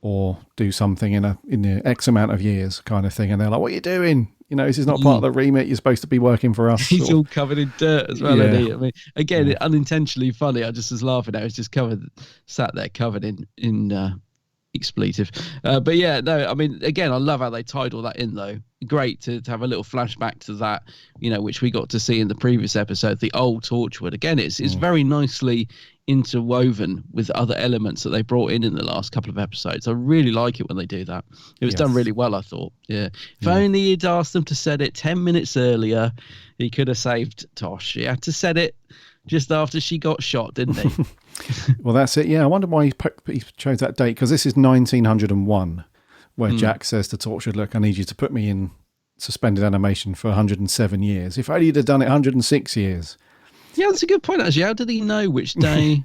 or do something in the X amount of years," kind of thing. And they're like, "What are you doing? This is not part of the remit. You're supposed to be working for us." He's all covered in dirt as well, isn't he? I mean, again, unintentionally funny. I just was laughing at it. It's just sat there covered in expletive. But yeah, no, I mean, again, I love how they tied all that in, though. Great to have a little flashback to that, which we got to see in the previous episode, the old Torchwood. Again, it's very nicely interwoven with other elements that they brought in the last couple of episodes. I really like it when they do that. It was done really well, I thought. Yeah. If only he'd asked them to set it 10 minutes earlier, he could have saved Tosh. He had to set it just after she got shot, didn't he? Well, that's it. Yeah, I wonder why he chose that date, because this is 1901, where Jack says to Torchwood, "Look, I need you to put me in suspended animation for 107 years. If only he'd have done it 106 years. Yeah, that's a good point, actually. How did he know which day?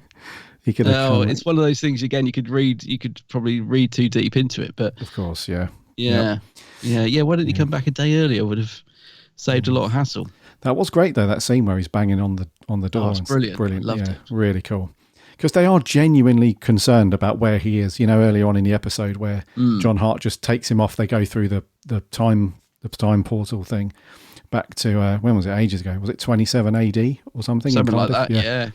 He could have it's one of those things, again, you could probably read too deep into it. But of course, yeah. Yeah. Why didn't he come back a day earlier? Would have saved a lot of hassle. That was great, though, that scene where he's banging on the door. Oh, it's brilliant. Loved it. Really cool. Because they are genuinely concerned about where he is. You know, earlier on in the episode where John Hart just takes him off. They go through the time portal thing back to, when was it? Ages ago. Was it 27 AD or something? Something like that, yeah.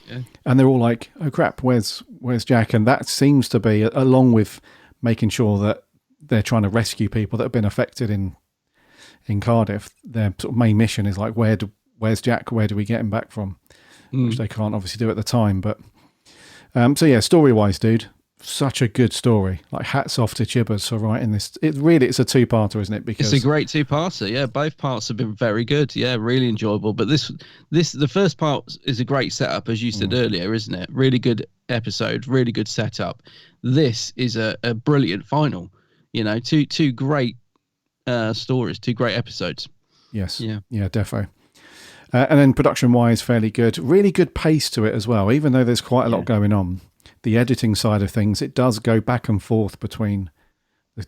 And they're all like, oh, crap, where's Jack? And that seems to be, along with making sure that they're trying to rescue people that have been affected in Cardiff, their sort of main mission is like, where's Jack? Where do we get him back from? Which they can't obviously do at the time. But so yeah, story-wise, dude, such a good story. Like, hats off to Chibbers for writing this. It's a two-parter, isn't it? Because it's a great two-parter. Yeah, both parts have been very good. Yeah, really enjoyable. But the first part is a great setup, as you said earlier, isn't it? Really good episode, really good setup. This is a brilliant final. You know, two great stories, two great episodes. Yes. Yeah, defo. And then production-wise, fairly good. Really good pace to it as well, even though there's quite a lot going on. The editing side of things, it does go back and forth between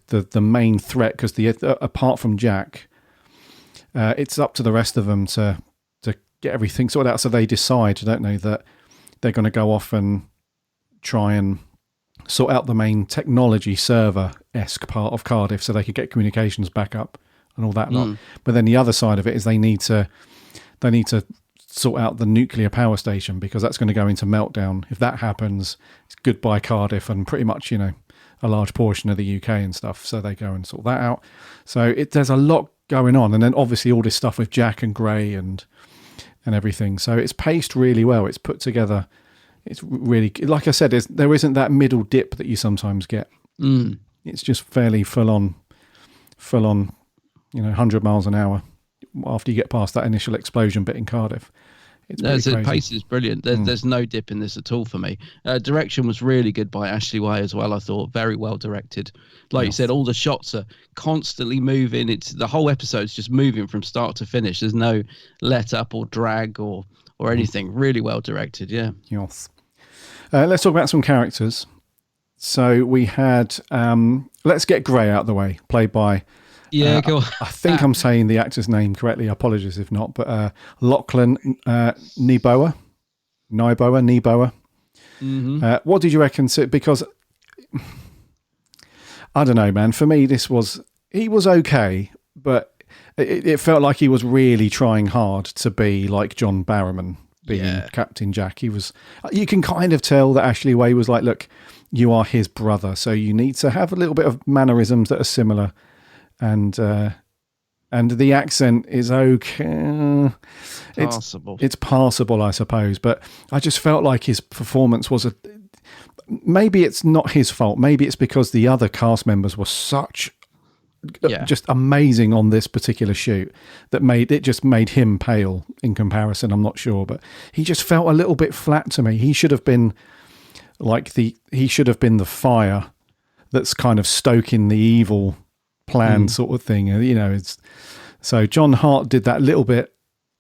the main threat, because apart from Jack, it's up to the rest of them to get everything sorted out. So they decide, don't they, that they're going to go off and try and sort out the main technology server-esque part of Cardiff so they could get communications back up and all that lot. But then the other side of it is they need to sort out the nuclear power station, because that's going to go into meltdown. If that happens, it's goodbye Cardiff and pretty much, you know, a large portion of the UK and stuff. So they go and sort that out. So there's a lot going on. And then obviously all this stuff with Jack and Gray and everything. So it's paced really well. It's put together. It's really, like I said, there isn't that middle dip that you sometimes get. It's just fairly full on, you know, 100 miles an hour after you get past that initial explosion bit in Cardiff. The pace is brilliant. There's no dip in this at all for me. Direction was really good by Ashley Way as well, I thought. Very well directed. Like you said, all the shots are constantly moving. It's the whole episode's just moving from start to finish. There's no let up or drag or anything. Really well directed, yeah. Yes. Let's talk about some characters. So we had, let's get Gray out of the way, played by... Yeah, go on. I think I'm saying the actor's name correctly. Apologies if not, but Lachlan Nieboer. What did you reckon? Because I don't know, man. For me, he was okay, but it felt like he was really trying hard to be like John Barrowman being Captain Jack. You can kind of tell that Ashley Way was like, look, you are his brother, so you need to have a little bit of mannerisms that are similar. And the accent is okay. It's passable, I suppose. But I just felt like his performance was maybe it's not his fault. Maybe it's because the other cast members were just amazing on this particular shoot that made him pale in comparison. I'm not sure, but he just felt a little bit flat to me. He should have been the fire that's kind of stoking the evil plan sort of thing, you know. So John Hart did that little bit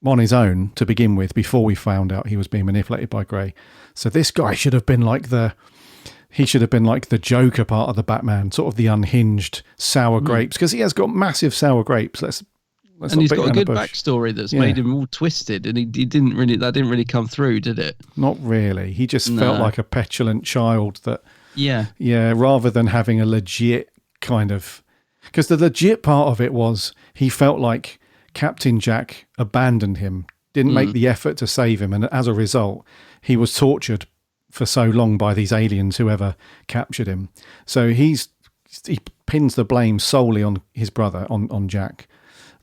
on his own to begin with before we found out he was being manipulated by Gray. So this guy should have been like the Joker part of the Batman, sort of the unhinged sour grapes, because he has got massive sour grapes. And he's got a good backstory that's made him all twisted, and he didn't really come through, did it? Not really. He just felt like a petulant child that rather than having a legit kind of... Because the legit part of it was he felt like Captain Jack abandoned him, didn't make the effort to save him, and as a result, he was tortured for so long by these aliens, whoever captured him. So he pins the blame solely on his brother, on Jack.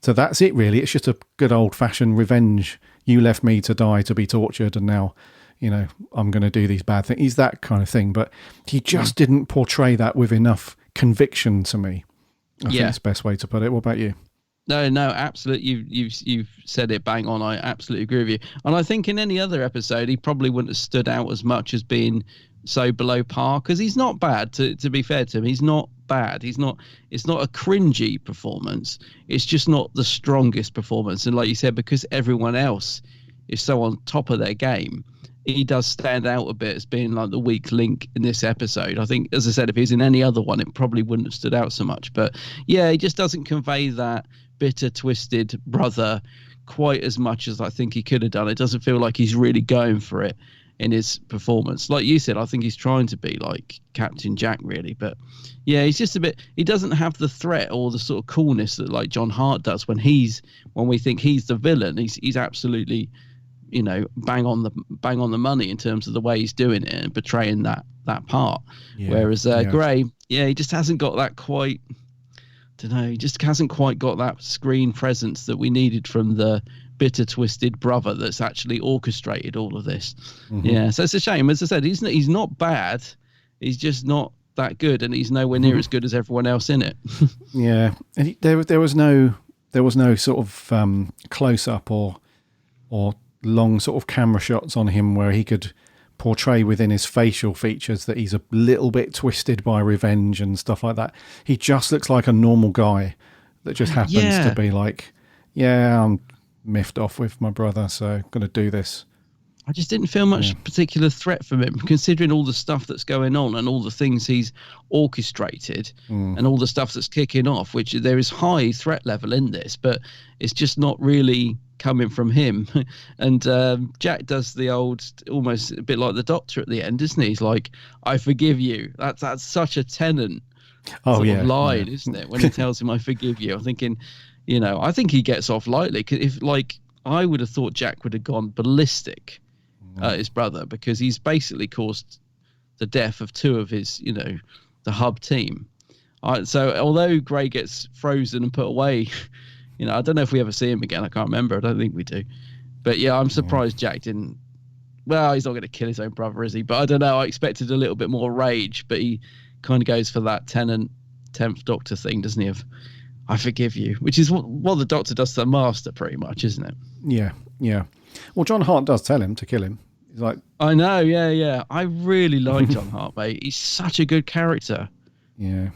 So that's it, really. It's just a good old-fashioned revenge. You left me to die, to be tortured, and now, you know, I'm going to do these bad things. He's that kind of thing, but he just didn't portray that with enough conviction to me. I think it's the best way to put it. What about you? No, absolutely. You've said it bang on. I absolutely agree with you. And I think in any other episode, he probably wouldn't have stood out as much as being so below par, because he's not bad. To be fair to him, he's not bad. It's not a cringy performance. It's just not the strongest performance. And like you said, because everyone else is so on top of their game, he does stand out a bit as being like the weak link in this episode. I think, as I said, if he was in any other one, it probably wouldn't have stood out so much. But yeah, he just doesn't convey that bitter, twisted brother quite as much as I think he could have done. It doesn't feel like he's really going for it in his performance. Like you said, I think he's trying to be like Captain Jack, really. But yeah, he's just a bit, he doesn't have the threat or the sort of coolness that like John Hart does when we think he's the villain. He's absolutely, you know, bang on the money in terms of the way he's doing it and portraying that part. Yeah, whereas Gray, he just hasn't got that quite, he just hasn't quite got that screen presence that we needed from the bitter, twisted brother that's actually orchestrated all of this. Mm-hmm. Yeah, so it's a shame. As I said, he's not bad. He's just not that good, and he's nowhere near as good as everyone else in it. Yeah, and there was no sort of close up or long sort of camera shots on him where he could portray within his facial features that he's a little bit twisted by revenge and stuff like that. He just looks like a normal guy that just happens to be like, I'm miffed off with my brother, so I'm going to do this. I just didn't feel much particular threat from him, considering all the stuff that's going on and all the things he's orchestrated and all the stuff that's kicking off, which there is high threat level in this, but it's just not really coming from him. And Jack does the old, almost a bit like the Doctor at the end, isn't he? He's like, I forgive you. That's such a Tennant line, isn't it? When he tells him, I forgive you. I'm thinking, you know, I think he gets off lightly. If, like, I would have thought Jack would have gone ballistic at his brother, because he's basically caused the death of two of his, you know, the hub team. So although Gray gets frozen and put away, you know, I don't know if we ever see him again. I can't remember. I don't think we do. But yeah, I'm surprised Jack didn't. Well, he's not going to kill his own brother, is he? But I don't know. I expected a little bit more rage, but he kind of goes for that Tennant 10th Doctor thing, doesn't he? Of, I forgive you, which is what the Doctor does to the Master, pretty much, isn't it? Yeah, yeah. Well, John Hart does tell him to kill him. He's like, I know, yeah. I really like John Hart, mate. He's such a good character. Yeah.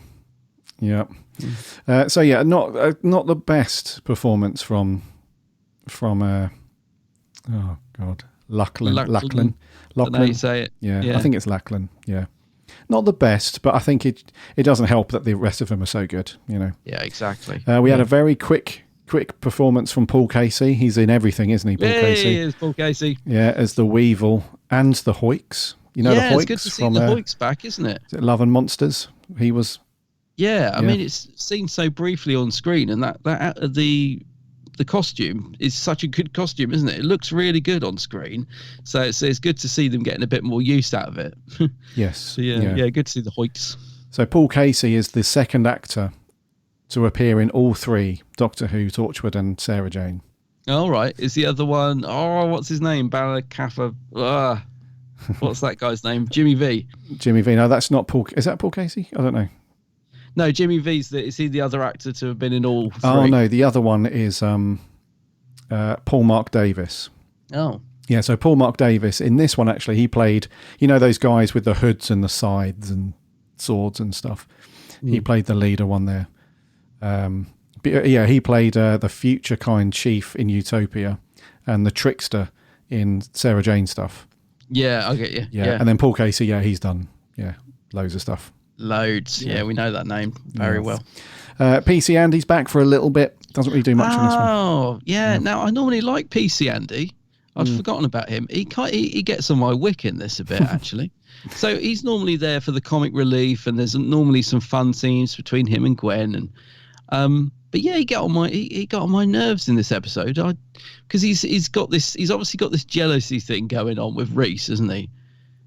So yeah, not the best performance from oh god, Lachlan. I know how you say it. Yeah, I think it's Lachlan. Yeah, not the best, but I think it doesn't help that the rest of them are so good. You know. Yeah, exactly. We had a very quick performance from Paul Casey. He's in everything, isn't he? Casey. He is Paul Casey. Yeah, as the Weevil and the Hoyks. You know, the Hoyks. It's good to see the Hoyks back, isn't it? Is it Love and Monsters? He was. Yeah, I mean, it's seen so briefly on screen, and that the costume is such a good costume, isn't it? It looks really good on screen, so it's good to see them getting a bit more use out of it. Yes. So yeah, good to see the Hoyks. So Paul Casey is the second actor to appear in all three: Doctor Who, Torchwood, and Sarah Jane. All right. Is the other one? Oh, what's his name? Balacaffa. What's that guy's name? Jimmy V. Jimmy V. No, that's not Paul. Is that Paul Casey? I don't know. No, Jimmy V's is he the other actor to have been in all three? Oh no, the other one is Paul Mark Davis. Oh. Yeah, so Paul Mark Davis in this one actually he played, you know, those guys with the hoods and the scythes and swords and stuff. He played the leader one there. He played the future kind chief in Utopia and the trickster in Sarah Jane stuff. Yeah, I get you. Yeah. And then Paul Casey, he's done loads of stuff. Loads. Yeah, we know that name very well. PC Andy's back for a little bit. Doesn't really do much on this one. Oh, yeah. Now, I normally like PC Andy. I'd forgotten about him. He gets on my wick in this a bit, actually. So he's normally there for the comic relief, and there's normally some fun scenes between him and Gwen. And but yeah, he got on my nerves in this episode. Because he's obviously got this jealousy thing going on with Reese, isn't he?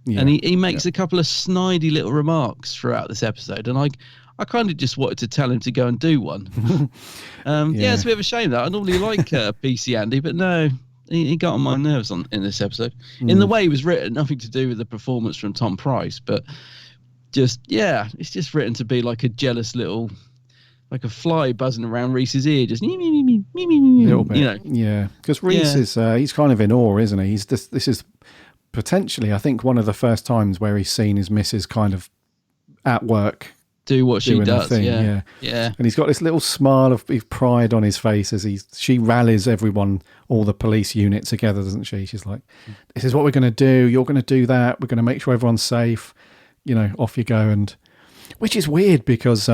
Yeah, and he makes a couple of snidey little remarks throughout this episode, and I kind of just wanted to tell him to go and do one. It's a bit of a shame that I normally like PC Andy, but no, he got on my nerves in this episode. In the way he was written, nothing to do with the performance from Tom Price, but just it's just written to be like a jealous little, like a fly buzzing around Reese's ear, just me, little bit, you know. Yeah, because Reese is he's kind of in awe, isn't he? This is potentially, I think, one of the first times where he's seen his missus kind of at work do what she doing her does. thing, Yeah. Yeah. And he's got this little smile of pride on his face as she rallies everyone, all the police unit together, doesn't she? She's like, "This is what we're going to do. You're going to do that. We're going to make sure everyone's safe. You know, off you go." And which is weird because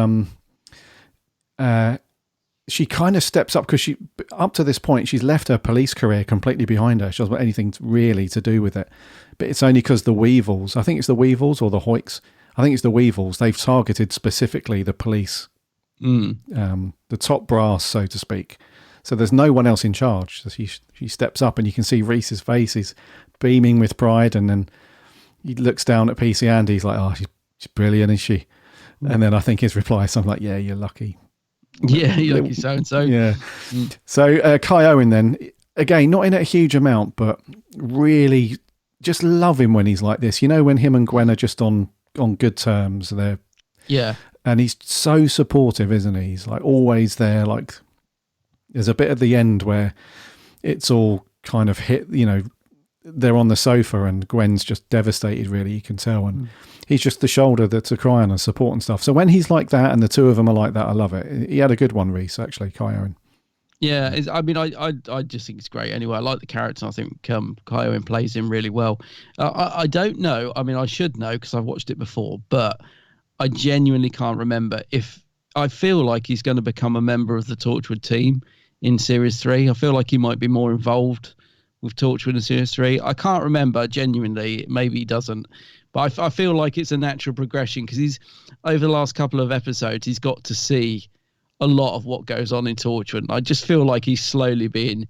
she kind of steps up, because she, up to this point, she's left her police career completely behind her. She doesn't want anything really to do with it. But it's only because the Weevils, I think it's the Weevils or the Hoyks, I think it's the Weevils, they've targeted specifically the police, the top brass, so to speak. So there's no one else in charge. So she steps up, and you can see Reese's face is beaming with pride, and then he looks down at PC Andy. He's like, "Oh, she's brilliant, isn't she?" And then I think his reply is something like, "Yeah, you're lucky." Yeah, you're lucky so-and-so. Yeah. So Kai Owen then, again, not in a huge amount, but really just love him when he's like this. You know, when him and Gwen are just on good terms. And he's so supportive, isn't he? He's like always there. Like there's a bit at the end where it's all kind of hit, you know, they're on the sofa and Gwen's just devastated, really, you can tell. And he's just the shoulder that's a cry on and support and stuff. So when he's like that and the two of them are like that, I love it. He had a good one, Reese, actually, Kai Owen. Yeah, I mean, I just think it's great anyway. I like the character. I think Kai Owen plays him really well. I don't know. I mean, I should know because I've watched it before, but I genuinely can't remember if I feel like he's going to become a member of the Torchwood team in Series 3. I feel like he might be more involved with Torchwood in Series 3. I can't remember, genuinely. Maybe he doesn't. But I feel like it's a natural progression because he's, over the last couple of episodes, he's got to see a lot of what goes on in Torchwood. I just feel like he's slowly being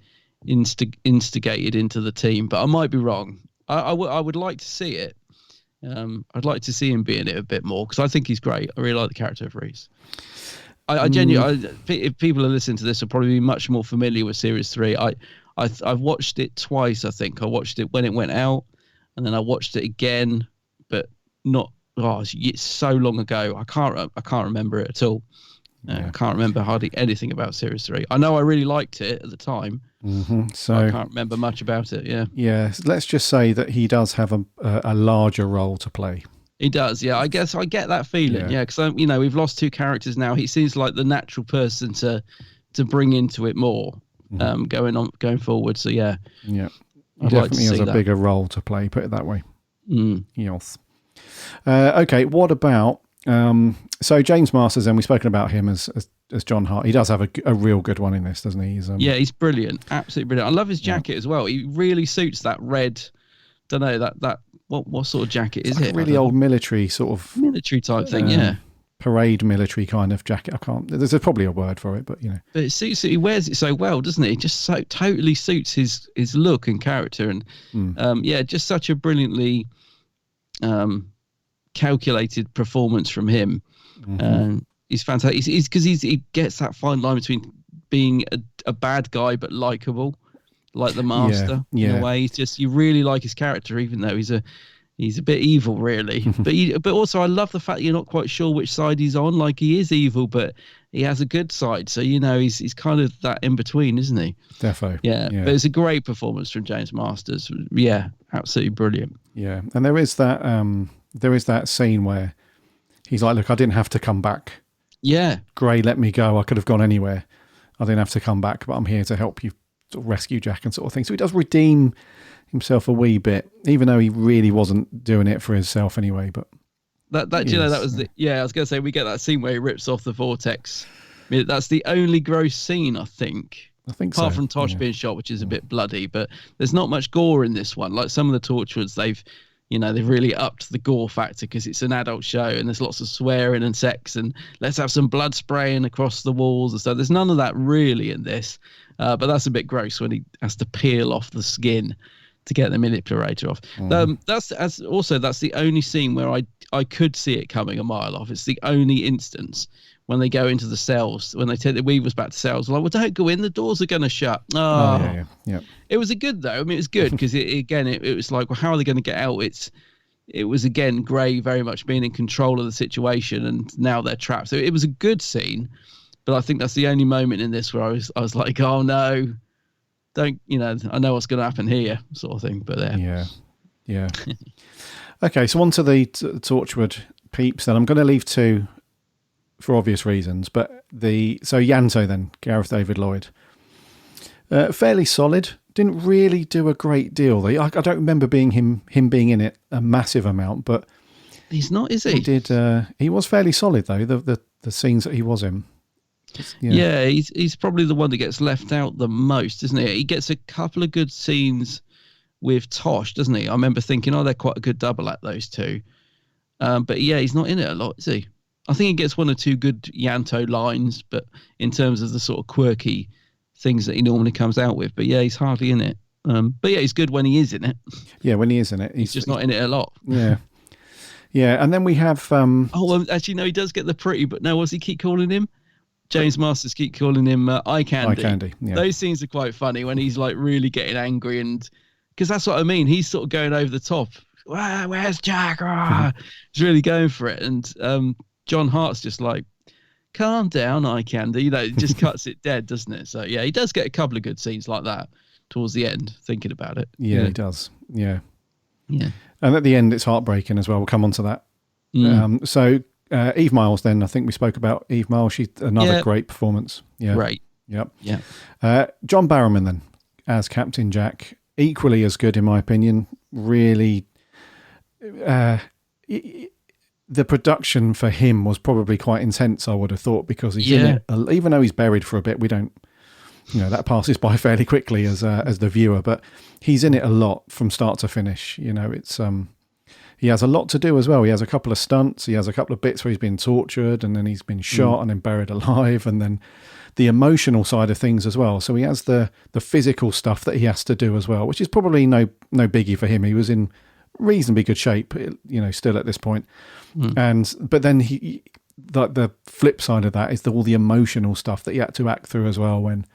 instigated into the team, but I might be wrong. I would like to see it. I'd like to see him be in it a bit more because I think he's great. I really like the character of Reese. I genuinely, if people are listening to this, will probably be much more familiar with Series 3. I've watched it twice. I think I watched it when it went out, and then I watched it again, but not. Oh, it's so long ago. I can't remember it at all. I can't remember hardly anything about Series 3. I know I really liked it at the time. So I can't remember much about it. Yeah. Let's just say that he does have a larger role to play. He does. Yeah, I guess I get that feeling. Yeah, because we've lost two characters now. He seems like the natural person to bring into it more. Going forward. So yeah. He definitely has a bigger role to play. Put it that way. Yes. Okay. What about? So James Masters, and we've spoken about him as John Hart. He does have a real good one in this, doesn't he? He's brilliant, absolutely brilliant. I love his jacket as well. He really suits that red. Don't know that what sort of jacket is it? Really old military sort of military type thing. Yeah, parade military kind of jacket. I can't. There's probably a word for it, but you know. But it suits. He wears it so well, doesn't he? It just so totally suits his look and character, and just such a brilliantly calculated performance from him. He's fantastic. He's because he gets that fine line between being a bad guy but likable, like the Master in a way. He's just, you really like his character, even though he's a bit evil, really. but also I love the fact that you're not quite sure which side he's on. Like, he is evil, but he has a good side. So he's kind of that in between, isn't he? Defo. Yeah. But it's a great performance from James Masters. Yeah, absolutely brilliant. Yeah, and there is that scene where he's like, "Look, I didn't have to come back. Yeah. Gray let me go. I could have gone anywhere. I didn't have to come back, but I'm here to help you sort of rescue Jack and sort of thing." So he does redeem himself a wee bit, even though he really wasn't doing it for himself anyway. But that was I was going to say, we get that scene where he rips off the vortex. I mean, that's the only gross scene, I think. Apart from Tosh being shot, which is a bit bloody, but there's not much gore in this one. Like some of the Torchwoods, they've really upped the gore factor because it's an adult show and there's lots of swearing and sex and let's have some blood spraying across the walls and stuff. There's none of that really in this, but that's a bit gross when he has to peel off the skin to get the manipulator off. That's the only scene where I could see it coming a mile off. It's the only instance when they go into the cells, when they take the Weavers back to cells. Like, well, don't go in, the doors are going to shut. Yeah. It was good though. I mean, it was good because it was like, well, how are they going to get out? It was again Gray very much being in control of the situation, and now they're trapped. So it was a good scene, but I think that's the only moment in this where I was like, oh no, don't, I know what's going to happen here, sort of thing. But yeah. Okay, so on to the Torchwood peeps. Then I'm going to leave two for obvious reasons. But so Yanto then, Gareth David Lloyd, fairly solid. Didn't really do a great deal. I don't remember him being in it a massive amount, but he's not, is he? He did. He was fairly solid though. The scenes that he was in. Yeah, he's probably the one that gets left out the most, isn't he? He gets a couple of good scenes with Tosh, doesn't he? I remember thinking, they're quite a good double at those two. But yeah, he's not in it a lot, is he? I think he gets one or two good Yanto lines, but in terms of the sort of quirky things that he normally comes out with. But yeah, he's hardly in it. But yeah, he's good when he is in it. Yeah, when he is in it. He's just not in it a lot. Yeah. Yeah, and then we have... actually, no, he does get the pretty, but no, what's he keep calling him? James Masters keep calling him Eye Candy. Eye Candy, yeah. Those scenes are quite funny when he's like really getting angry, and because that's what I mean. He's sort of going over the top. Where's Jack? He's really going for it, and John Hart's just like, calm down, Eye Candy. It just cuts it dead, doesn't it? So yeah, he does get a couple of good scenes like that towards the end. Thinking about it, yeah, he does. Yeah, yeah. And at the end, it's heartbreaking as well. We'll come on to that. So Eve Miles, then I think we spoke about Eve Miles. She's another great performance. Yeah, right. Yep. Yeah. John Barrowman then as Captain Jack, equally as good in my opinion. Really, the production for him was probably quite intense. I would have thought, because he's in it, even though he's buried for a bit. We don't, that passes by fairly quickly as the viewer, but he's in it a lot from start to finish. It's he has a lot to do as well. He has a couple of stunts. He has a couple of bits where he's been tortured, and then he's been shot and then buried alive, and then the emotional side of things as well. So he has the physical stuff that he has to do as well, which is probably no biggie for him. He was in reasonably good shape, still at this point. But then the flip side of that is all the emotional stuff that he had to act through as well, when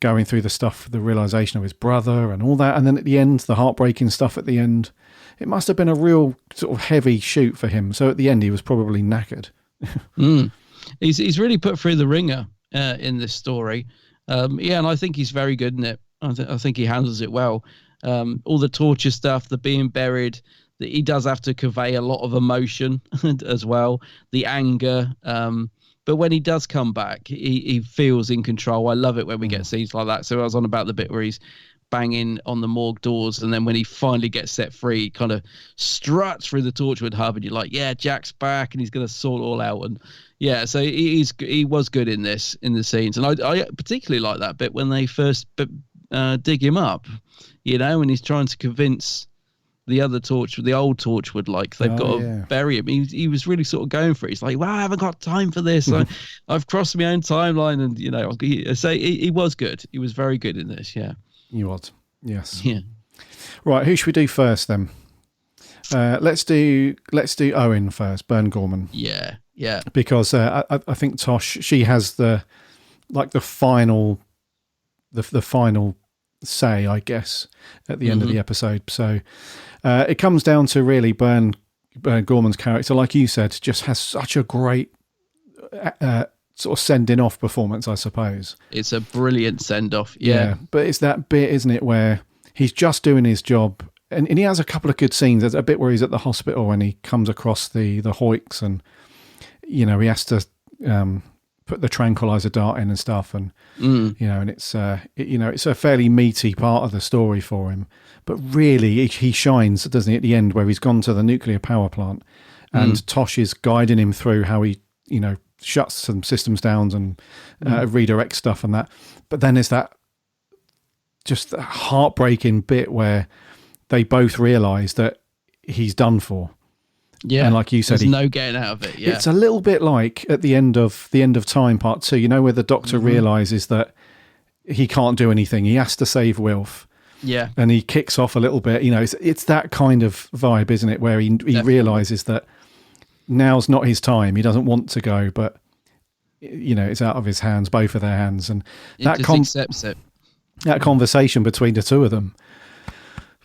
going through the stuff, the realization of his brother and all that. And then at the end, the heartbreaking stuff at the end. It must have been a real sort of heavy shoot for him. So at the end, he was probably knackered. He's really put through the ringer in this story. And I think he's very good in it. I think he handles it well. All the torture stuff, the being buried, he does have to convey a lot of emotion as well, the anger. But when he does come back, he feels in control. I love it when we get scenes like that. So I was on about the bit where he's banging on the morgue doors, and then when he finally gets set free, he kind of struts through the Torchwood hub, and you're like, yeah, Jack's back, and he's going to sort it all out. And yeah, so he was good in the scenes, and I particularly like that bit when they first dig him up, when he's trying to convince the other Torchwood, the old Torchwood, like they've got to bury him. He was really sort of going for it. He's like, well, I haven't got time for this. I've crossed my own timeline, and he was good. He was very good in this. Yeah. You was, yes. Yeah. Right, who should we do first then? Let's do Owen first, Bern Gorman. Yeah. Because I think Tosh, she has the final say, I guess, at the end of the episode. So it comes down to really Bern Gorman's character, like you said, just has such a great sort of sending off performance, I suppose. It's a brilliant send off. Yeah. But it's that bit, isn't it, where he's just doing his job, and he has a couple of good scenes. There's a bit where he's at the hospital when he comes across the Hoyks, and he has to put the tranquilizer dart in and stuff, and and it's it's a fairly meaty part of the story for him. But really, he shines, doesn't he, at the end, where he's gone to the nuclear power plant, and Tosh is guiding him through how he shuts some systems down and redirects stuff and that. But then there's that just the heartbreaking bit where they both realise that he's done for. Yeah, and like you said, there's no getting out of it. Yeah, it's a little bit like at the end of Time Part 2. Where the Doctor realises that he can't do anything. He has to save Wilf. Yeah, and he kicks off a little bit. It's that kind of vibe, isn't it? Where he realises that now's not his time. He doesn't want to go, but it's out of his hands, both of their hands, and that accepts it. That conversation between the two of them,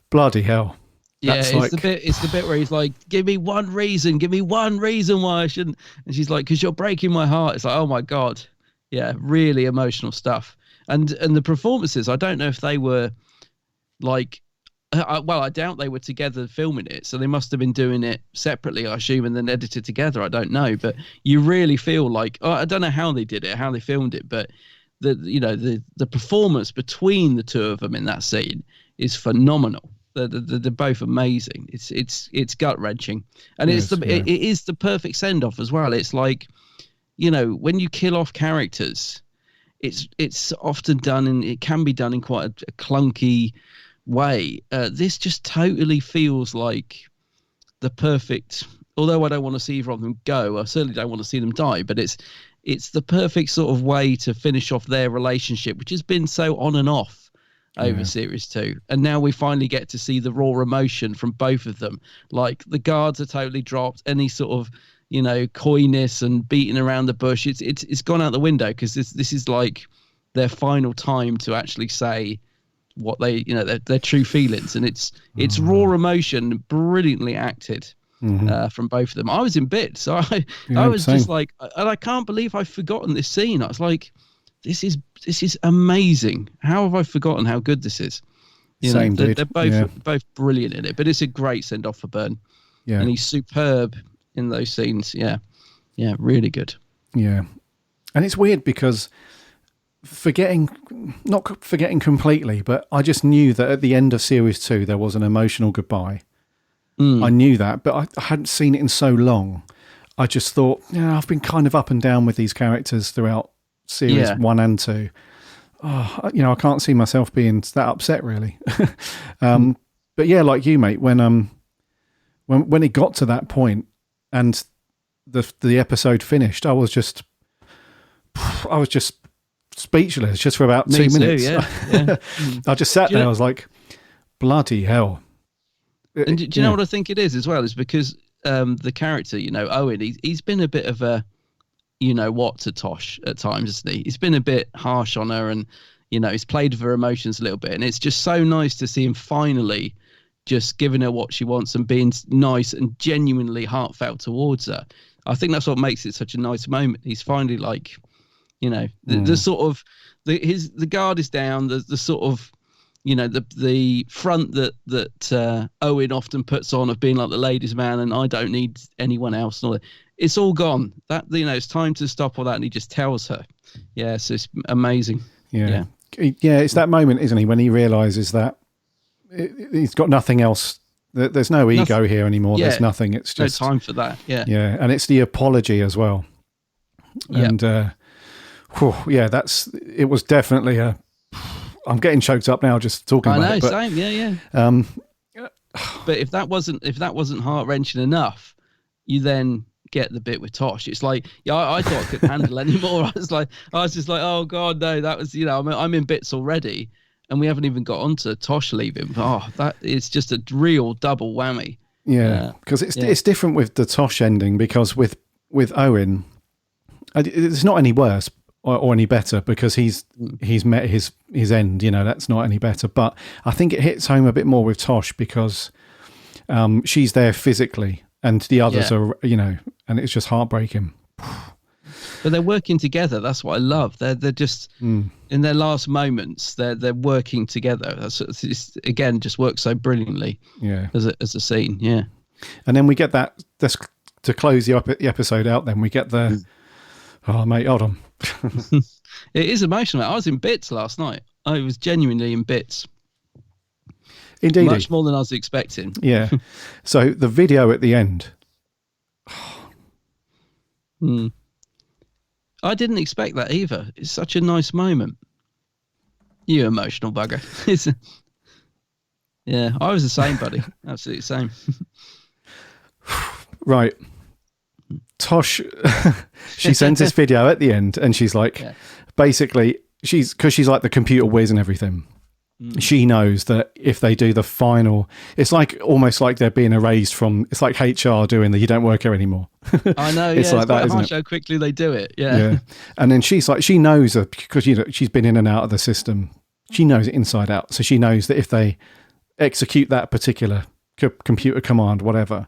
bloody hell. Yeah, it's the bit where he's like, give me one reason why I shouldn't. And she's like, because you're breaking my heart. It's like, oh my God. Yeah, really emotional stuff. And the performances, I don't know if they were like I doubt they were together filming it, so they must have been doing it separately, I assume, and then edited together. I don't know, but you really feel like, I don't know how they did it, how they filmed it, but the performance between the two of them in that scene is phenomenal. They're both amazing. It's gut wrenching, and it is the perfect send off as well. It's like, when you kill off characters, it's often done, and it can be done in quite a clunky way. This just totally feels like the perfect, although I don't want to see either of them go, I certainly don't want to see them die, but it's the perfect sort of way to finish off their relationship, which has been so on and off over series 2, and now we finally get to see the raw emotion from both of them. Like, the guards are totally dropped, any sort of coyness and beating around the bush, it's gone out the window, because this is like their final time to actually say what they, their true feelings, and it's raw emotion, brilliantly acted from both of them. I was in bits. I was same. Just like, and I can't believe I've forgotten this scene. I was like, this is amazing. How have I forgotten how good this is? Same, they're both brilliant in it, but it's a great send off for Byrne. Yeah, and he's superb in those scenes. Yeah, really good. Yeah, and it's weird because not forgetting completely, but I just knew that at the end of series 2 there was an emotional goodbye. I knew that, but I hadn't seen it in so long. I just thought, I've been kind of up and down with these characters throughout series 1 and 2. I can't see myself being that upset really. But yeah, like you, mate, when it got to that point and the episode finished, I was just speechless just for about 2 minutes. Yeah. I just sat there. I was like, bloody hell. And do you know what I think it is as well? Is because the character, Owen, he's been a bit of a, to Tosh at times, isn't he? He's been a bit harsh on her, and he's played with her emotions a little bit, and it's just so nice to see him finally just giving her what she wants and being nice and genuinely heartfelt towards her. I think that's what makes it such a nice moment. He's finally like, the sort of the guard is down. The sort of the front that Owen often puts on of being like the ladies' man and I don't need anyone else and all that. It's all gone. That it's time to stop all that, and he just tells her. Yeah, so it's amazing. Yeah, it's that moment, isn't he, when he realizes that he's got nothing else. There's no ego here anymore. There's nothing. It's just no time for that. Yeah, and it's the apology as well. And it was definitely a. I'm getting choked up now just talking about it. But, same. Yeah. But if that wasn't heart wrenching enough, you then get the bit with Tosh. It's like, I thought I couldn't handle anymore. I was just like, oh god, no, that was, I'm in bits already, and we haven't even got onto Tosh leaving. Oh, that is just a real double whammy. Yeah, because it's different with the Tosh ending, because with Owen, it's not any worse or any better, because he's met his end. That's not any better. But I think it hits home a bit more with Tosh, because she's there physically, and the others are, and it's just heartbreaking. But they're working together. That's what I love. They're just in their last moments. They're working together. It's, again, just works so brilliantly. Yeah, as a scene. Yeah, and then we get that. To close the episode out. Then we get the. Oh mate, hold on. It is emotional. I was in bits last night. I was genuinely in bits. Indeed, much more than I was expecting. Yeah. So the video at the end. I didn't expect that either. It's such a nice moment. You emotional bugger. Yeah, I was the same, buddy. Absolutely same. Right. Tosh, she sends this video at the end, and she's like, basically, because she's like the computer whiz and everything. She knows that if they do the final, it's like almost like they're being erased from. It's like HR doing the "you don't work here anymore." I know. It's like that, isn't it? How quickly they do it. Yeah. And then she's like, she knows that because she's been in and out of the system. She knows it inside out. So she knows that if they execute that particular computer command, whatever,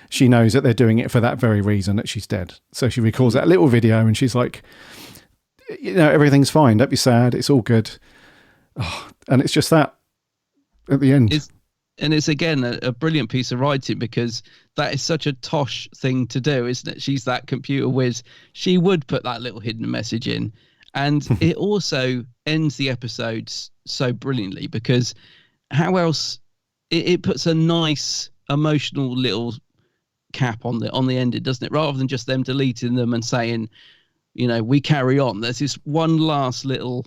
she knows that they're doing it for that very reason, that she's dead. So she records that little video, and she's like, everything's fine. Don't be sad. It's all good. Oh, and it's just that at the end. it's again a brilliant piece of writing, because that is such a Tosh thing to do, isn't it? She's that computer whiz. She would put that little hidden message in, and it also ends the episodes so brilliantly, because how else it puts a nice emotional little cap on the ending, doesn't it? Rather than just them deleting them and saying, we carry on. There's this one last little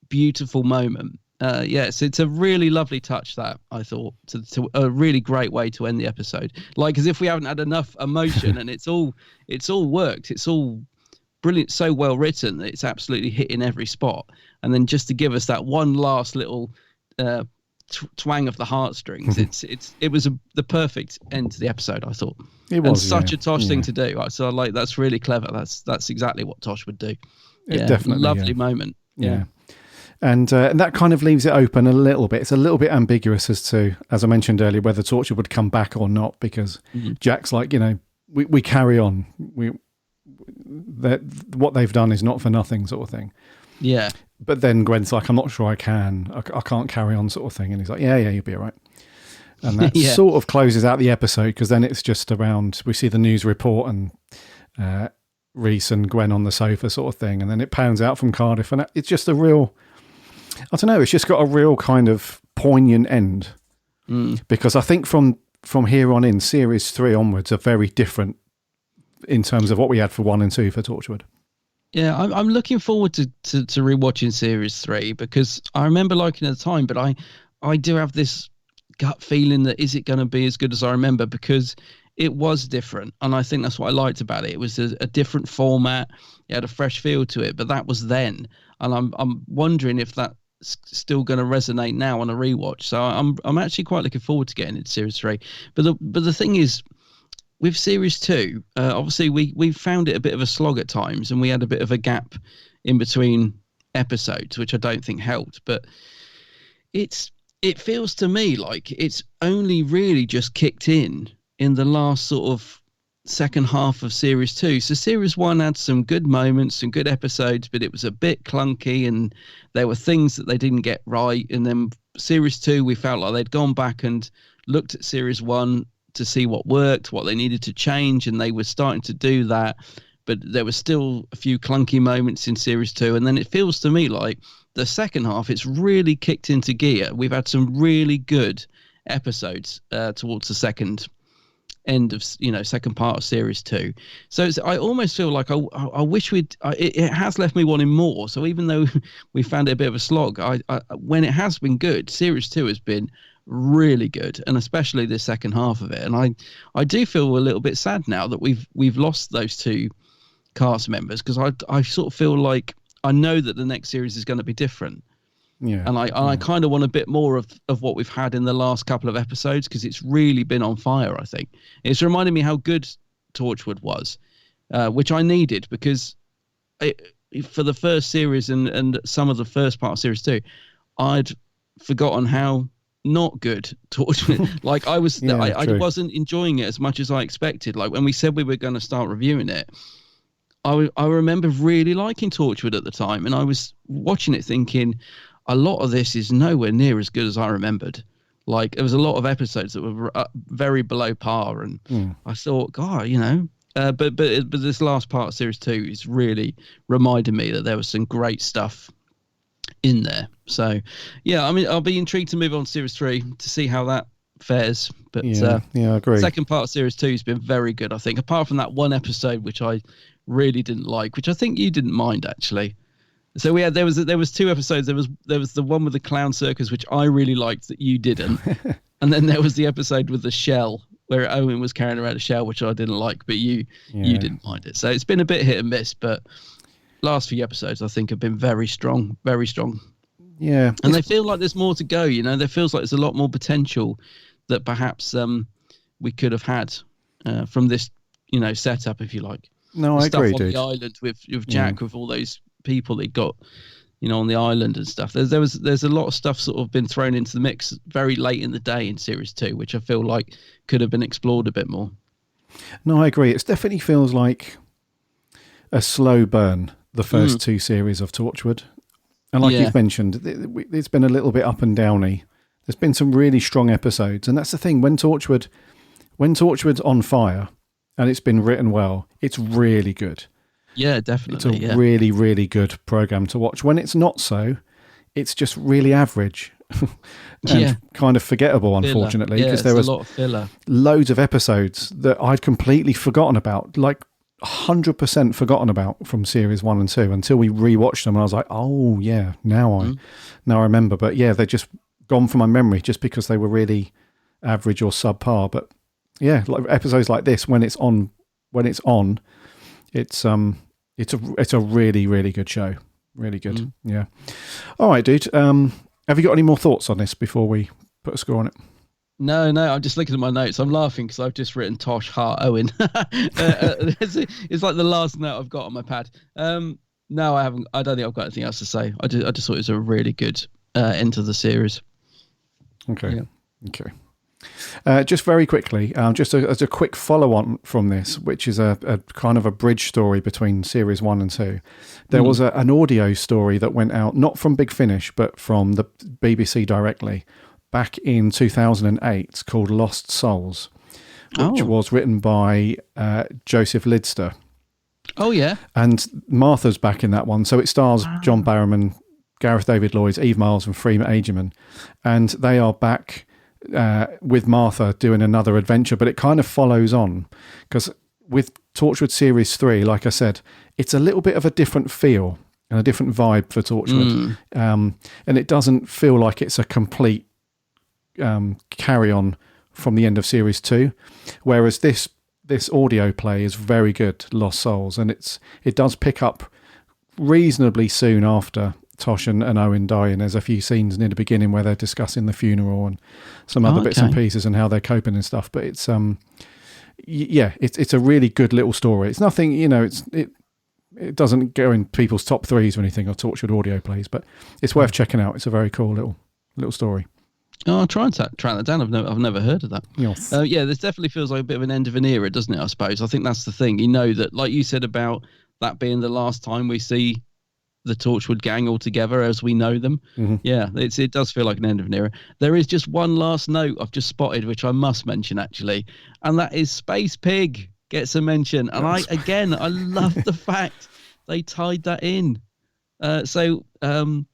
beautiful moment. Yes, it's a really lovely touch, that I thought, to a really great way to end the episode. Like as if we haven't had enough emotion, and it's all worked. It's all brilliant, so well written that it's absolutely hitting every spot. And then just to give us that one last little twang of the heartstrings, it was the perfect end to the episode, I thought. It was such a Tosh thing to do. So that's really clever. That's exactly what Tosh would do. Definitely lovely moment. Yeah. And that kind of leaves it open a little bit. It's a little bit ambiguous as to, as I mentioned earlier, whether Torchwood would come back or not, because Jack's like, we carry on. What they've done is not for nothing, sort of thing. Yeah. But then Gwen's like, I'm not sure I can. I can't carry on, sort of thing. And he's like, yeah, you'll be all right. And that sort of closes out the episode, because then it's just around, we see the news report and Reese and Gwen on the sofa, sort of thing. And then it pans out from Cardiff, and it's just a real, I don't know, it's just got a real kind of poignant end. Because I think from here on in, series 3 onwards are very different in terms of what we had for 1 and 2 for Torchwood. Yeah, I'm looking forward to rewatching series 3, because I remember liking it at the time, but I do have this gut feeling that is it going to be as good as I remember, because it was different, and I think that's what I liked about it. It was a different format. It had a fresh feel to it, but that was then, and I'm wondering if that's still going to resonate now on a rewatch. So I'm actually quite looking forward to getting into series 3. But the thing is, with series 2, obviously we found it a bit of a slog at times, and we had a bit of a gap in between episodes, which I don't think helped. But it feels to me like it's only really just kicked in the last sort of second half of series 2. So series 1 had some good moments, some good episodes, but it was a bit clunky, and there were things that they didn't get right. And then series 2, we felt like they'd gone back and looked at series 1 to see what worked, what they needed to change, and they were starting to do that. But there was still a few clunky moments in series 2. And then it feels to me like the second half, it's really kicked into gear. We've had some really good episodes towards the second end of, second part of series 2. So I almost feel like I wish it has left me wanting more. So even though we found it a bit of a slog, when it has been good, series 2 has been really good, and especially the second half of it. And I do feel a little bit sad now that we've lost those 2 cast members, because I sort of feel like I know that the next series is going to be different. Yeah. And I kind of want a bit more of what we've had in the last couple of episodes, because it's really been on fire, I think. It's reminded me how good Torchwood was, which I needed, because for the first series and some of the first part of series 2, I'd forgotten how not good Torchwood. Like I wasn't enjoying it as much as I expected. Like when we said we were going to start reviewing it, I remember really liking Torchwood at the time, and I was watching it thinking a lot of this is nowhere near as good as I remembered. Like there was a lot of episodes that were very below par, and I thought, God, but this last part of series 2 is really reminded me that there was some great stuff in there. So yeah, I mean, I'll be intrigued to move on to series 3 to see how that fares. But I agree. Second part of series 2 has been very good, I think, apart from that one episode which I really didn't like, which I think you didn't mind actually. So there was 2 episodes. There was the one with the clown circus, which I really liked that you didn't, and then there was the episode with the shell where Owen was carrying around a shell, which I didn't like, but you didn't mind it. So it's been a bit hit and miss, but last few episodes I think have been very strong, very strong. Yeah, and they feel like there's more to go. There feels like there's a lot more potential that perhaps we could have had from this setup, if you like. No, I agree, dude. The island with Jack, with all those people that got on the island and stuff. There's a lot of stuff sort of been thrown into the mix very late in the day in series 2, which I feel like could have been explored a bit more. No, I agree. It definitely feels like a slow burn, the first 2 series of Torchwood. And like you've mentioned, it's been a little bit up and downy. There's been some really strong episodes, and that's the thing. When Torchwood's on fire and it's been written well, it's really good. Yeah, definitely. It's a really, really good program to watch. When it's not so, it's just really average and kind of forgettable, unfortunately, because there was a lot of filler. Loads of episodes that I'd completely forgotten about, like 100% forgotten about from series 1 and 2 until we rewatched them, and I was like, oh yeah, now I remember. But yeah, they're just gone from my memory just because they were really average or subpar. But yeah, like episodes like this, when it's on, it's a really, really good show. Really good. Yeah. All right, dude. Have you got any more thoughts on this before we put a score on it? No, I'm just looking at my notes. I'm laughing because I've just written Tosh, Hart, Owen. It's like the last note I've got on my pad. No, I haven't. I don't think I've got anything else to say. I just thought it was a really good end to the series. Okay. Yeah. Okay. Just very quickly, just as a quick follow-on from this, which is a kind of a bridge story between series 1 and 2. There was an audio story that went out, not from Big Finish, but from the BBC directly, back in 2008, called Lost Souls, which was written by Joseph Lidster. Oh, yeah. And Martha's back in that one. So it stars John Barrowman, Gareth David Lloyd, Eve Miles and Freema Agyeman. And they are back with Martha doing another adventure, but it kind of follows on, because with Torchwood Series 3, like I said, it's a little bit of a different feel and a different vibe for Torchwood. And it doesn't feel like it's a complete carry-on from the end of Series 2, whereas this audio play is very good, Lost Souls, and it does pick up reasonably soon after Tosh and Owen die, and there's a few scenes near the beginning where they're discussing the funeral and some other bits and pieces and how they're coping and stuff. But it's it's a really good little story. It's nothing, it doesn't go in people's top 3s or anything, or Torchwood audio plays, but it's worth checking out. It's a very cool little story. Oh, I'll try and track that down. I've never heard of that. Yes. This definitely feels like a bit of an end of an era, doesn't it? I suppose. I think that's the thing. That, like you said about that being the last time we see the Torchwood gang all together as we know them. Mm-hmm. Yeah, it does feel like an end of an era. There is just one last note I've just spotted, which I must mention actually, and that is Space Pig gets a mention. And I love the fact they tied that in. So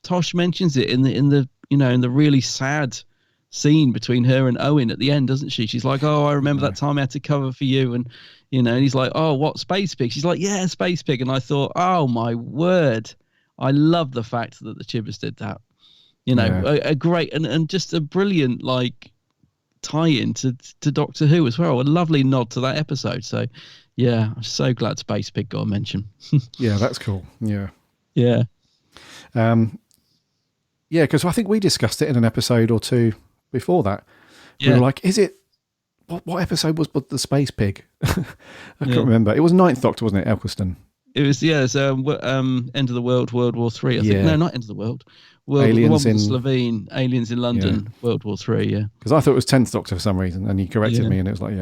Tosh mentions it in the really sad scene between her and Owen at the end, doesn't she? She's like, "Oh, I remember that time I had to cover for you," and and he's like, "Oh, what, Space Pig?" She's like, "Yeah, Space Pig." And I thought, oh my word, I love the fact that the Chibbers did that. A great and just a brilliant tie-in to Doctor Who as well. A lovely nod to that episode. So yeah, I'm so glad Space Pig got a mention. Yeah, that's cool. Yeah. Yeah. Because I think we discussed it in an episode or two before that. We were like, is it what episode was the Space Pig? I can't remember. It was Ninth Doctor, wasn't it, Elkiston? It was, it's End of the World, World War 3. I think no, not End of the World. Aliens in Slovene, Aliens in London, World War 3. Yeah, because I thought it was 10th Doctor for some reason, and he corrected me, and it was like,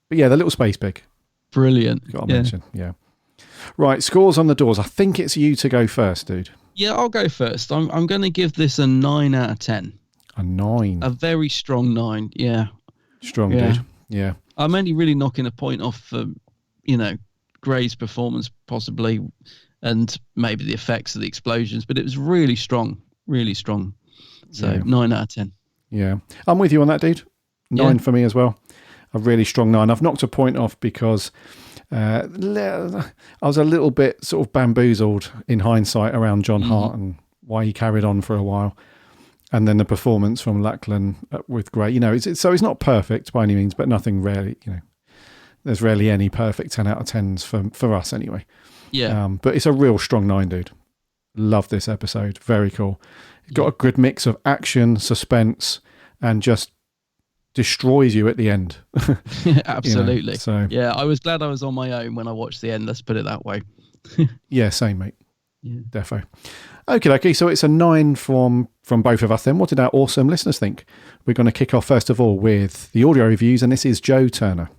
but the little Space Pig, brilliant. Got to mention, Right, scores on the doors. I think it's you to go first, dude. Yeah, I'll go first. I'm going to give this a 9 out of 10. A 9. A very strong 9. Yeah. Strong, dude. Yeah. I'm only really knocking a point off for, Gray's performance possibly, and maybe the effects of the explosions, but it was really strong, really strong. So 9 out of 10. Yeah. I'm with you on that, dude. 9 for me as well. A really strong 9. I've knocked a point off because I was a little bit sort of bamboozled in hindsight around John Hart and why he carried on for a while. And then the performance from Lachlan with Gray, it's not perfect by any means, but nothing really, there's rarely any perfect 10 out of 10s for us anyway. Yeah. But it's a real strong 9, dude. Love this episode. Very cool. Got a good mix of action, suspense, and just destroys you at the end. Absolutely. So yeah, I was glad I was on my own when I watched the end. Let's put it that way. Yeah, same, mate. Yeah. Defo. Okay. So it's a 9 from both of us then. What did our awesome listeners think? We're going to kick off first of all with the audio reviews, and this is Joe Turner.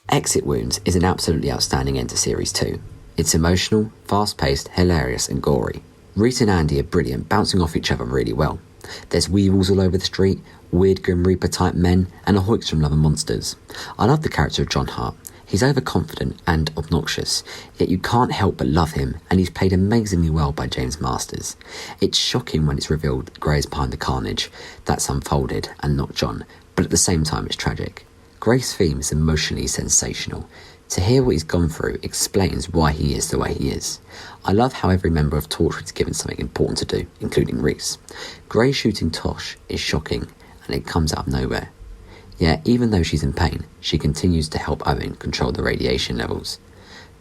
Exit Wounds is an absolutely outstanding end to Series 2. It's emotional, fast-paced, hilarious and gory. Rita and Andy are brilliant, bouncing off each other really well. There's weevils all over the street, weird Grim Reaper type men, and a hoist from Love and Monsters. I love the character of John Hart. He's overconfident and obnoxious, yet you can't help but love him, and he's played amazingly well by James Masters. It's shocking when it's revealed that Grey is behind the carnage that's unfolded and not John, but at the same time it's tragic. Grey's theme is emotionally sensational. To hear what he's gone through explains why he is the way he is. I love how every member of Torchwood is given something important to do, including Reese. Grey shooting Tosh is shocking, and it comes out of nowhere. Yet, even though she's in pain, she continues to help Owen control the radiation levels.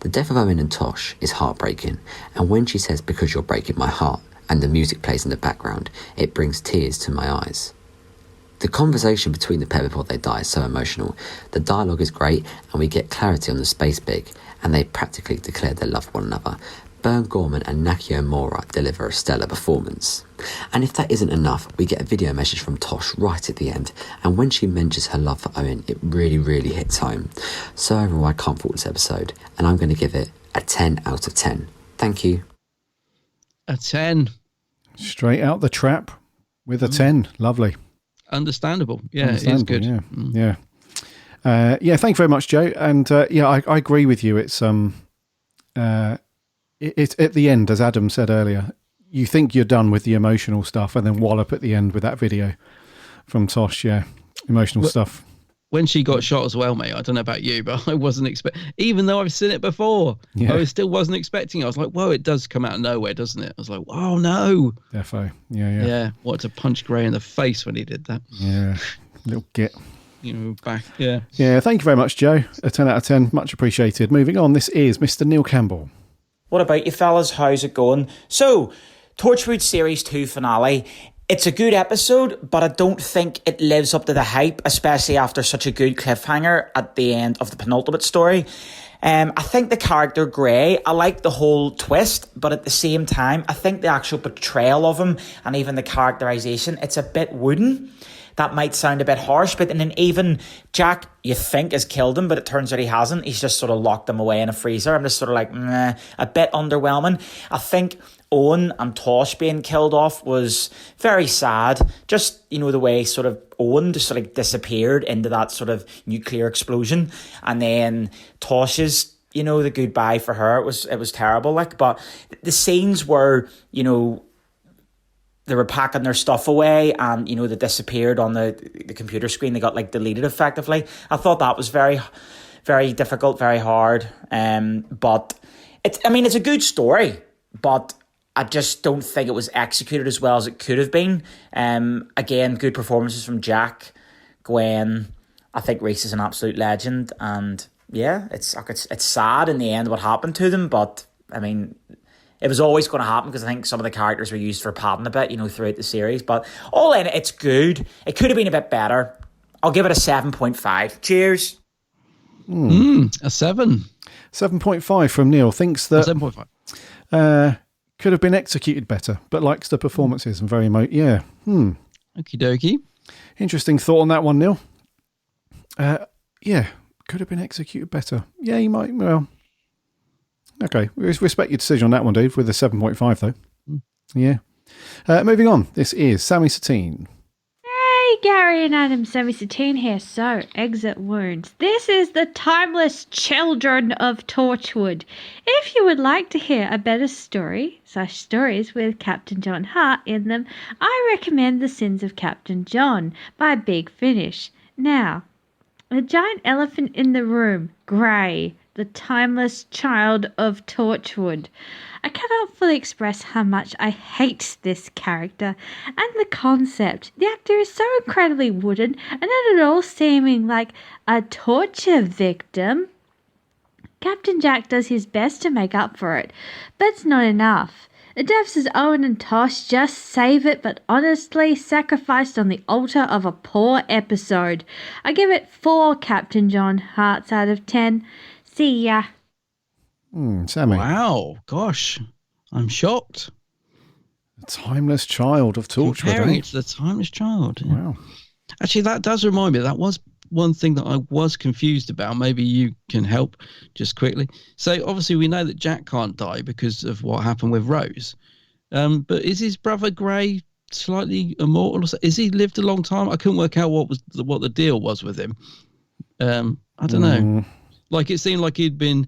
The death of Owen and Tosh is heartbreaking, and when she says, "Because you're breaking my heart," and the music plays in the background, it brings tears to my eyes. The conversation between the pair before they die is so emotional. The dialogue is great, and we get clarity on the space pig, and they practically declare their love for one another. Bern Gorman and Nakio Mora deliver a stellar performance. And if that isn't enough, we get a video message from Tosh right at the end, and when she mentions her love for Owen, it really hits home. So overall, I can't fault this episode, and I'm going to give it a 10 out of 10. Thank you. A 10. Straight out the trap with a 10. Lovely. Understandable. Yeah, it is good. Yeah. Yeah, thank you very much, Joe. And I agree with you. It's it's at the end, as Adam said earlier, you think you're done with the emotional stuff, and then wallop at the end with that video from Tosh. Yeah, emotional stuff. When she got shot as well, mate, I don't know about you, but I wasn't even though I've seen it before, I still wasn't expecting it. I was like, whoa, it does come out of nowhere, doesn't it? I was like, oh no. Defo. Yeah. Wanted to punch Grey in the face when he did that. Yeah, little git. Back. Yeah. Yeah, thank you very much, Joe. A 10 out of 10, much appreciated. Moving on, this is Mr. Neil Campbell. What about you fellas? How's it going? So, Torchwood Series 2 finale. It's a good episode, but I don't think it lives up to the hype, especially after such a good cliffhanger at the end of the penultimate story. I think the character Grey, I like the whole twist, but at the same time, I think the actual portrayal of him and even the characterization, it's a bit wooden. That might sound a bit harsh, but then even Jack, you think, has killed him, but it turns out he hasn't. He's just sort of locked him away in a freezer. I'm just sort of like, a bit underwhelming. I think Owen and Tosh being killed off was very sad. Just, the way sort of Owen just sort of disappeared into that sort of nuclear explosion. And then Tosh's, the goodbye for her, it was terrible. But the scenes where, they were packing their stuff away and, they disappeared on the computer screen. They got deleted effectively. I thought that was very, very difficult, very hard. But it's a good story, but I just don't think it was executed as well as it could have been. Again, good performances from Jack, Gwen. I think Reese is an absolute legend. And yeah, it's sad in the end what happened to them, but it was always going to happen because I think some of the characters were used for padding a bit, throughout the series. But all in it, it's good. It could have been a bit better. I'll give it a 7.5. Cheers. A 7. 7.5 from Neil. Thinks that 7.5 could have been executed better, but likes the performances and very Okie dokie. Interesting thought on that one, Neil. Yeah, could have been executed better. Yeah, you might. Well, okay, we respect your decision on that one, dude, with a 7.5 though. Yeah. Moving on, this is Sammy Satine. Hey, Gary and Adam, Sammy Satine here. So, exit wounds. This is the timeless children of Torchwood. If you would like to hear a better stories with Captain John Hart in them, I recommend The Sins of Captain John by Big Finish. Now, the giant elephant in the room, Grey, the timeless child of Torchwood. I cannot fully express how much I hate this character and the concept. The actor is so incredibly wooden and not at all seeming like a torture victim. Captain Jack does his best to make up for it, but it's not enough. The deaths of Owen and Tosh just save it, but honestly sacrificed on the altar of a poor episode. I give it 4 Captain John Hearts out of 10. See ya. Sammy. Wow, gosh, I'm shocked. The timeless child of Torchwood. Comparing it to the timeless child. Yeah. Wow. Actually, that does remind me, that was one thing that I was confused about. Maybe you can help just quickly. So obviously we know that Jack can't die because of what happened with Rose. But is his brother Grey slightly immortal? Is he lived a long time? I couldn't work out what the deal was with him. I don't know. Like it seemed like he'd been.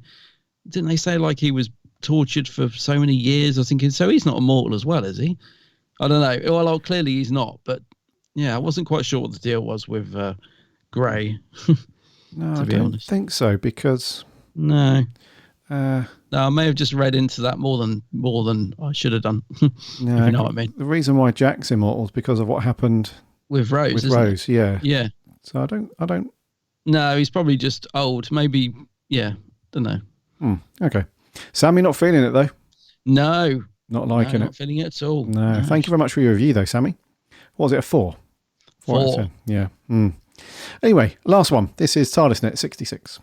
Didn't they say like he was tortured for so many years? I was thinking, so he's not immortal as well, is he? I don't know. Well, clearly he's not. But yeah, I wasn't quite sure what the deal was with Gray. No, I don't think so because no, I may have just read into that more than I should have done. No, you know what I mean. The reason why Jack's immortal is because of what happened with Rose. With Rose, yeah. So I don't. No, he's probably just old. Maybe, yeah. Don't know. Okay, Sammy, not feeling it though. No, not liking not feeling it at all. No. Thank you very much for your review though, Sammy. What was it, a 4? 4 out of 10. Yeah. Anyway, last one. This is TARDISnet 66.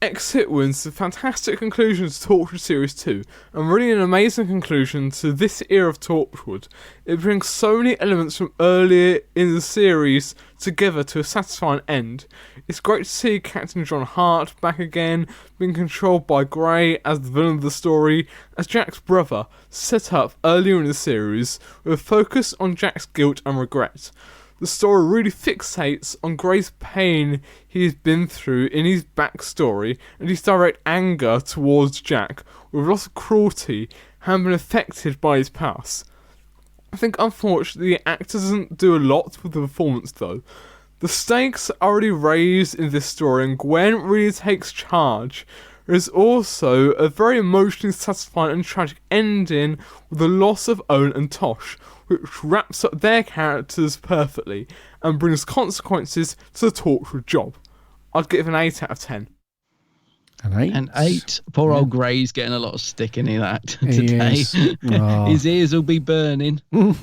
Exit wins the fantastic conclusion to Torchwood Series 2, and really an amazing conclusion to this era of Torchwood. It brings so many elements from earlier in the series together to a satisfying end. It's great to see Captain John Hart back again, being controlled by Gray as the villain of the story, as Jack's brother, set up earlier in the series, with a focus on Jack's guilt and regret. The story really fixates on Gray's pain he's been through in his backstory and his direct anger towards Jack, with lots of cruelty, having been affected by his past. I think unfortunately the actor doesn't do a lot with the performance though. The stakes are already raised in this story and Gwen really takes charge. There is also a very emotionally satisfying and tragic ending with the loss of Owen and Tosh, which wraps up their characters perfectly and brings consequences to the Torchwood job. I'd give an 8 out of 10. An 8? Poor old Gray's getting a lot of stick in that today. Oh. His ears will be burning. You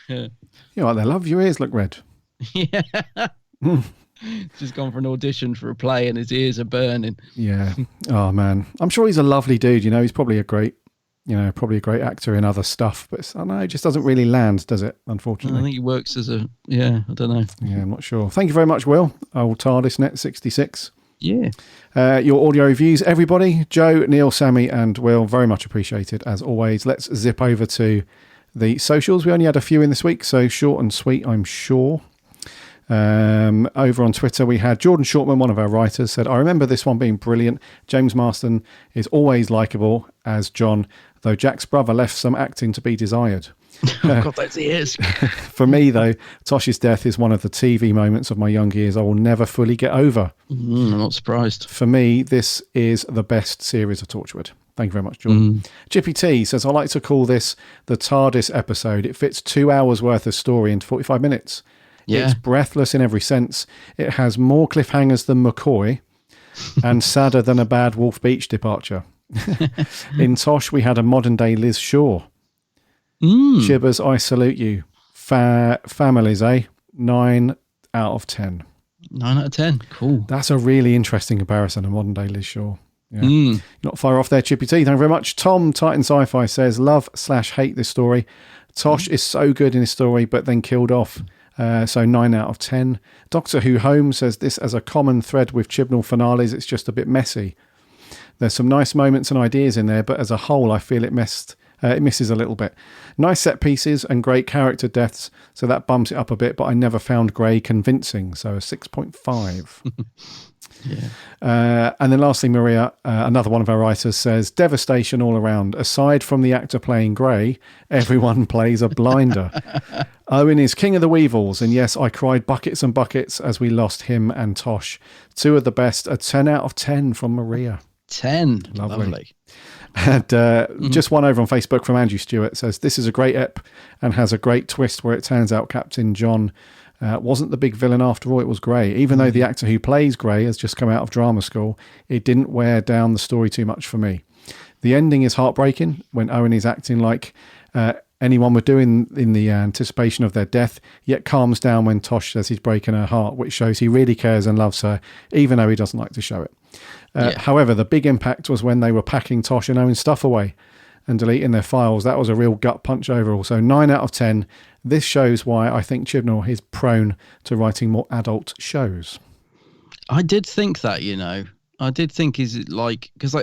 know what they love? Your ears look red. Yeah. Just gone for an audition for a play and his ears are burning. Yeah. Oh, man. I'm sure he's a lovely dude. You know, he's probably a great actor in other stuff, but I don't know, it just doesn't really land, does it? Unfortunately, I think he works as I don't know. Yeah, I'm not sure. Thank you very much, Will. Old TARDISnet 66. Yeah. Your audio reviews, everybody. Joe, Neil, Sammy, and Will, very much appreciated as always. Let's zip over to the socials. We only had a few in this week, so short and sweet, I'm sure. Over on Twitter, we had Jordan Shortman, one of our writers, said, I remember this one being brilliant. James Marsden is always likeable as John, though Jack's brother left some acting to be desired. God, those ears. For me, though, Tosh's death is one of the TV moments of my young years I will never fully get over. I'm not surprised. For me, this is the best series of Torchwood. Thank you very much, Jordan. Chippy T says, I like to call this the TARDIS episode. It fits 2 hours worth of story into 45 minutes. Yeah. It's breathless in every sense. It has more cliffhangers than McCoy and sadder than a bad Wolf Beach departure. In Tosh, we had a modern-day Liz Shaw. Chibbers, I salute you. Families, 9 out of 10. 9 out of 10. Cool. That's a really interesting comparison, a modern-day Liz Shaw. Yeah. Not far off there, Chippy T. Thank you very much. Tom, Titan Sci-Fi, says, love/hate this story. Tosh is so good in his story, but then killed off. So 9 out of 10. Doctor Who Home says this as a common thread with Chibnall finales. It's just a bit messy. There's some nice moments and ideas in there, but as a whole, I feel it misses a little bit. Nice set pieces and great character deaths, so that bumps it up a bit, but I never found Gray convincing, so a 6.5. And then lastly, Maria, another one of our writers, says, devastation all around. Aside from the actor playing Gray, everyone plays a blinder. Owen is king of the Weevils, and yes, I cried buckets and buckets as we lost him and Tosh. 2 of the best, a 10 out of 10 from Maria. 10. Lovely. And just one over on Facebook from Andrew Stewart says, this is a great ep and has a great twist where it turns out Captain John wasn't the big villain after all, it was Gray. Even though the actor who plays Gray has just come out of drama school, it didn't wear down the story too much for me. The ending is heartbreaking when Owen is acting like anyone would do in the anticipation of their death, yet calms down when Tosh says he's breaking her heart, which shows he really cares and loves her, even though he doesn't like to show it. However, the big impact was when they were packing Tosh and Owen's stuff away and deleting their files. That was a real gut punch overall. So 9 out of 10. This shows why I think Chibnall is prone to writing more adult shows. I did think that, I did think, is it like, because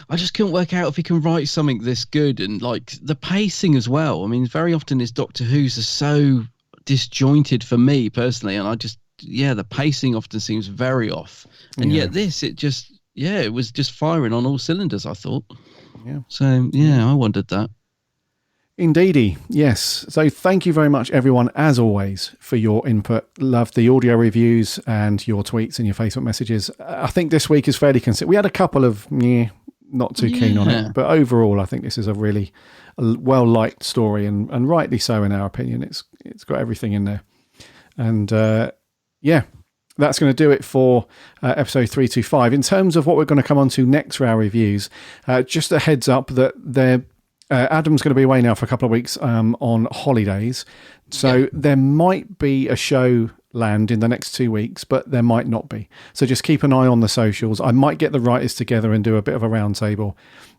I just couldn't work out if he can write something this good, and like the pacing as well. I mean, very often his Doctor Who's are so disjointed for me personally, and the pacing often seems very off. And yet this, it was just firing on all cylinders, I thought. Yeah. So I wondered that. Indeedy, yes. So thank you very much, everyone, as always, for your input. Love the audio reviews and your tweets and your Facebook messages. I think this week is fairly consistent. We had a couple of not too keen on it, but overall, I think this is a really well-liked story, and rightly so in our opinion. It's got everything in there. And that's going to do it for episode 325. In terms of what we're going to come on to next for our reviews, just a heads up that Adam's going to be away now for a couple of weeks on holidays. So there might be a show land in the next 2 weeks, but there might not be. So just keep an eye on the socials. I might get the writers together and do a bit of a roundtable,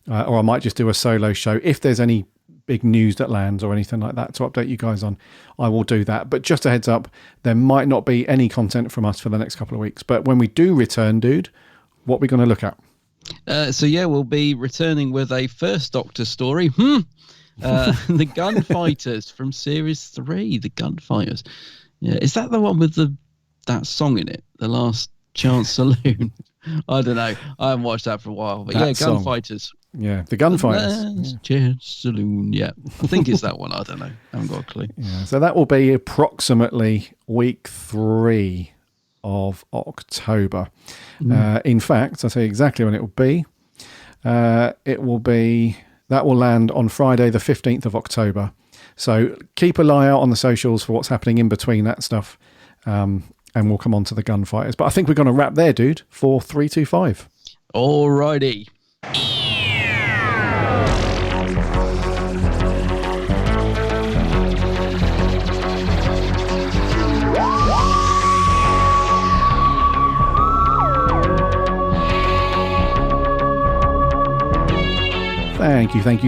or I might just do a solo show. If there's any big news that lands or anything like that to update you guys on, I will do that. But just a heads up, there might not be any content from us for the next couple of weeks. But when we do return, dude, what are we going to look at? We'll be returning with a First Doctor story. The Gunfighters from Series 3, the Gunfighters. Yeah, is that the one with that song in it, The Last Chance Saloon? I don't know. I haven't watched that for a while. But Gunfighters. Yeah, the Gunfighters. Last Chance Saloon. Yeah, I think it's that one. I don't know. I haven't got a clue. Yeah, so that will be approximately week 3 of October. In fact, I'll tell you exactly when it will be. That will land on Friday, the 15th of October. So keep an eye out on the socials for what's happening in between that stuff. And we'll come on to the Gunfighters. But I think we're going to wrap there, dude, for 325. Alrighty.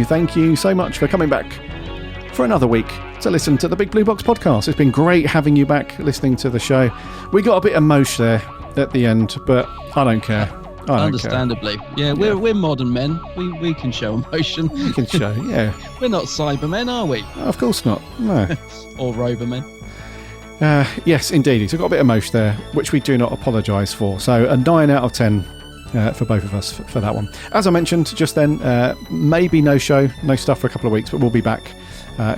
Thank you so much for coming back for another week to listen to the Big Blue Box podcast. It's been great having you back listening to the show. We got a bit emotional there at the end, but I don't care. Understandably. Yeah, we're modern men. We can show emotion. We can show, yeah. We're not Cybermen, are we? Of course not, no. Or Rovermen. Yes, indeed. So got a bit emotional there, which we do not apologise for. So a 9 out of 10 for both of us for that one. As I mentioned just then, maybe no show, no stuff for a couple of weeks, but we'll be back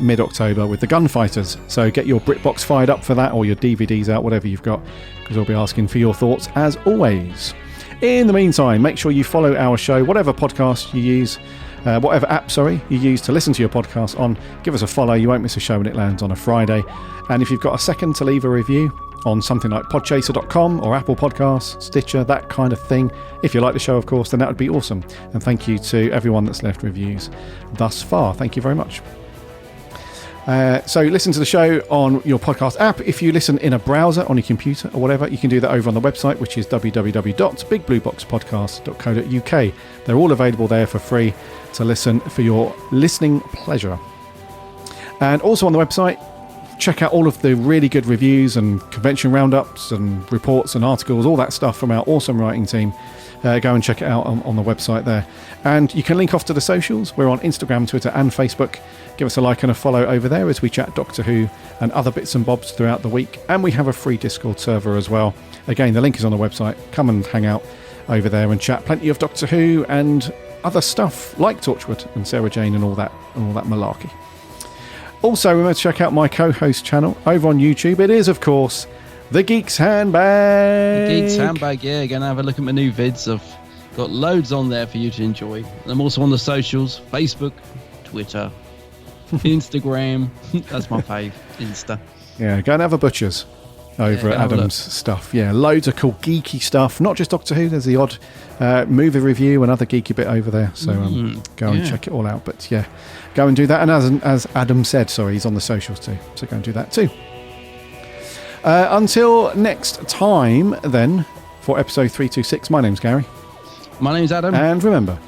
mid-October with the Gunfighters. So get your BritBox fired up for that, or your DVDs out, whatever you've got, because we'll be asking for your thoughts as always. In the meantime, make sure you follow our show, whatever podcast you use, whatever app, you use to listen to your podcast on. Give us a follow. You won't miss a show when it lands on a Friday. And if you've got a second to leave a review on something like podchaser.com or Apple Podcasts, Stitcher, that kind of thing, if you like the show, of course, then that would be awesome. And thank you to everyone that's left reviews thus far. Thank you very much. So listen to the show on your podcast app. If you listen in a browser on your computer or whatever, you can do that over on the website, which is www.bigblueboxpodcast.co.uk. They're all available there for free to listen for your listening pleasure. And also on the website, check out all of the really good reviews and convention roundups and reports and articles, all that stuff from our awesome writing team. Go and check it out on the website there. And you can link off to the socials. We're on Instagram, Twitter and Facebook. Give us a like and a follow over there as we chat Doctor Who and other bits and bobs throughout the week. And we have a free Discord server as well. Again, the link is on the website. Come and hang out over there and chat plenty of Doctor Who and other stuff like Torchwood and Sarah Jane and all that malarkey. Also, remember to check out my co-host channel over on YouTube. It is, of course, The Geek's Handbag. The Geek's Handbag, yeah. Going to have a look at my new vids. I've got loads on there for you to enjoy. And I'm also on the socials, Facebook, Twitter, Instagram. That's my fave, Insta. Yeah, go and have a butcher's over at Adam's stuff. Yeah, loads of cool geeky stuff. Not just Doctor Who, there's the odd movie review and other geeky bit over there. So go and check it all out. But yeah, go and do that. And as Adam said, he's on the socials too. So go and do that too. Until next time, then, for episode 326, my name's Gary. My name's Adam. And remember,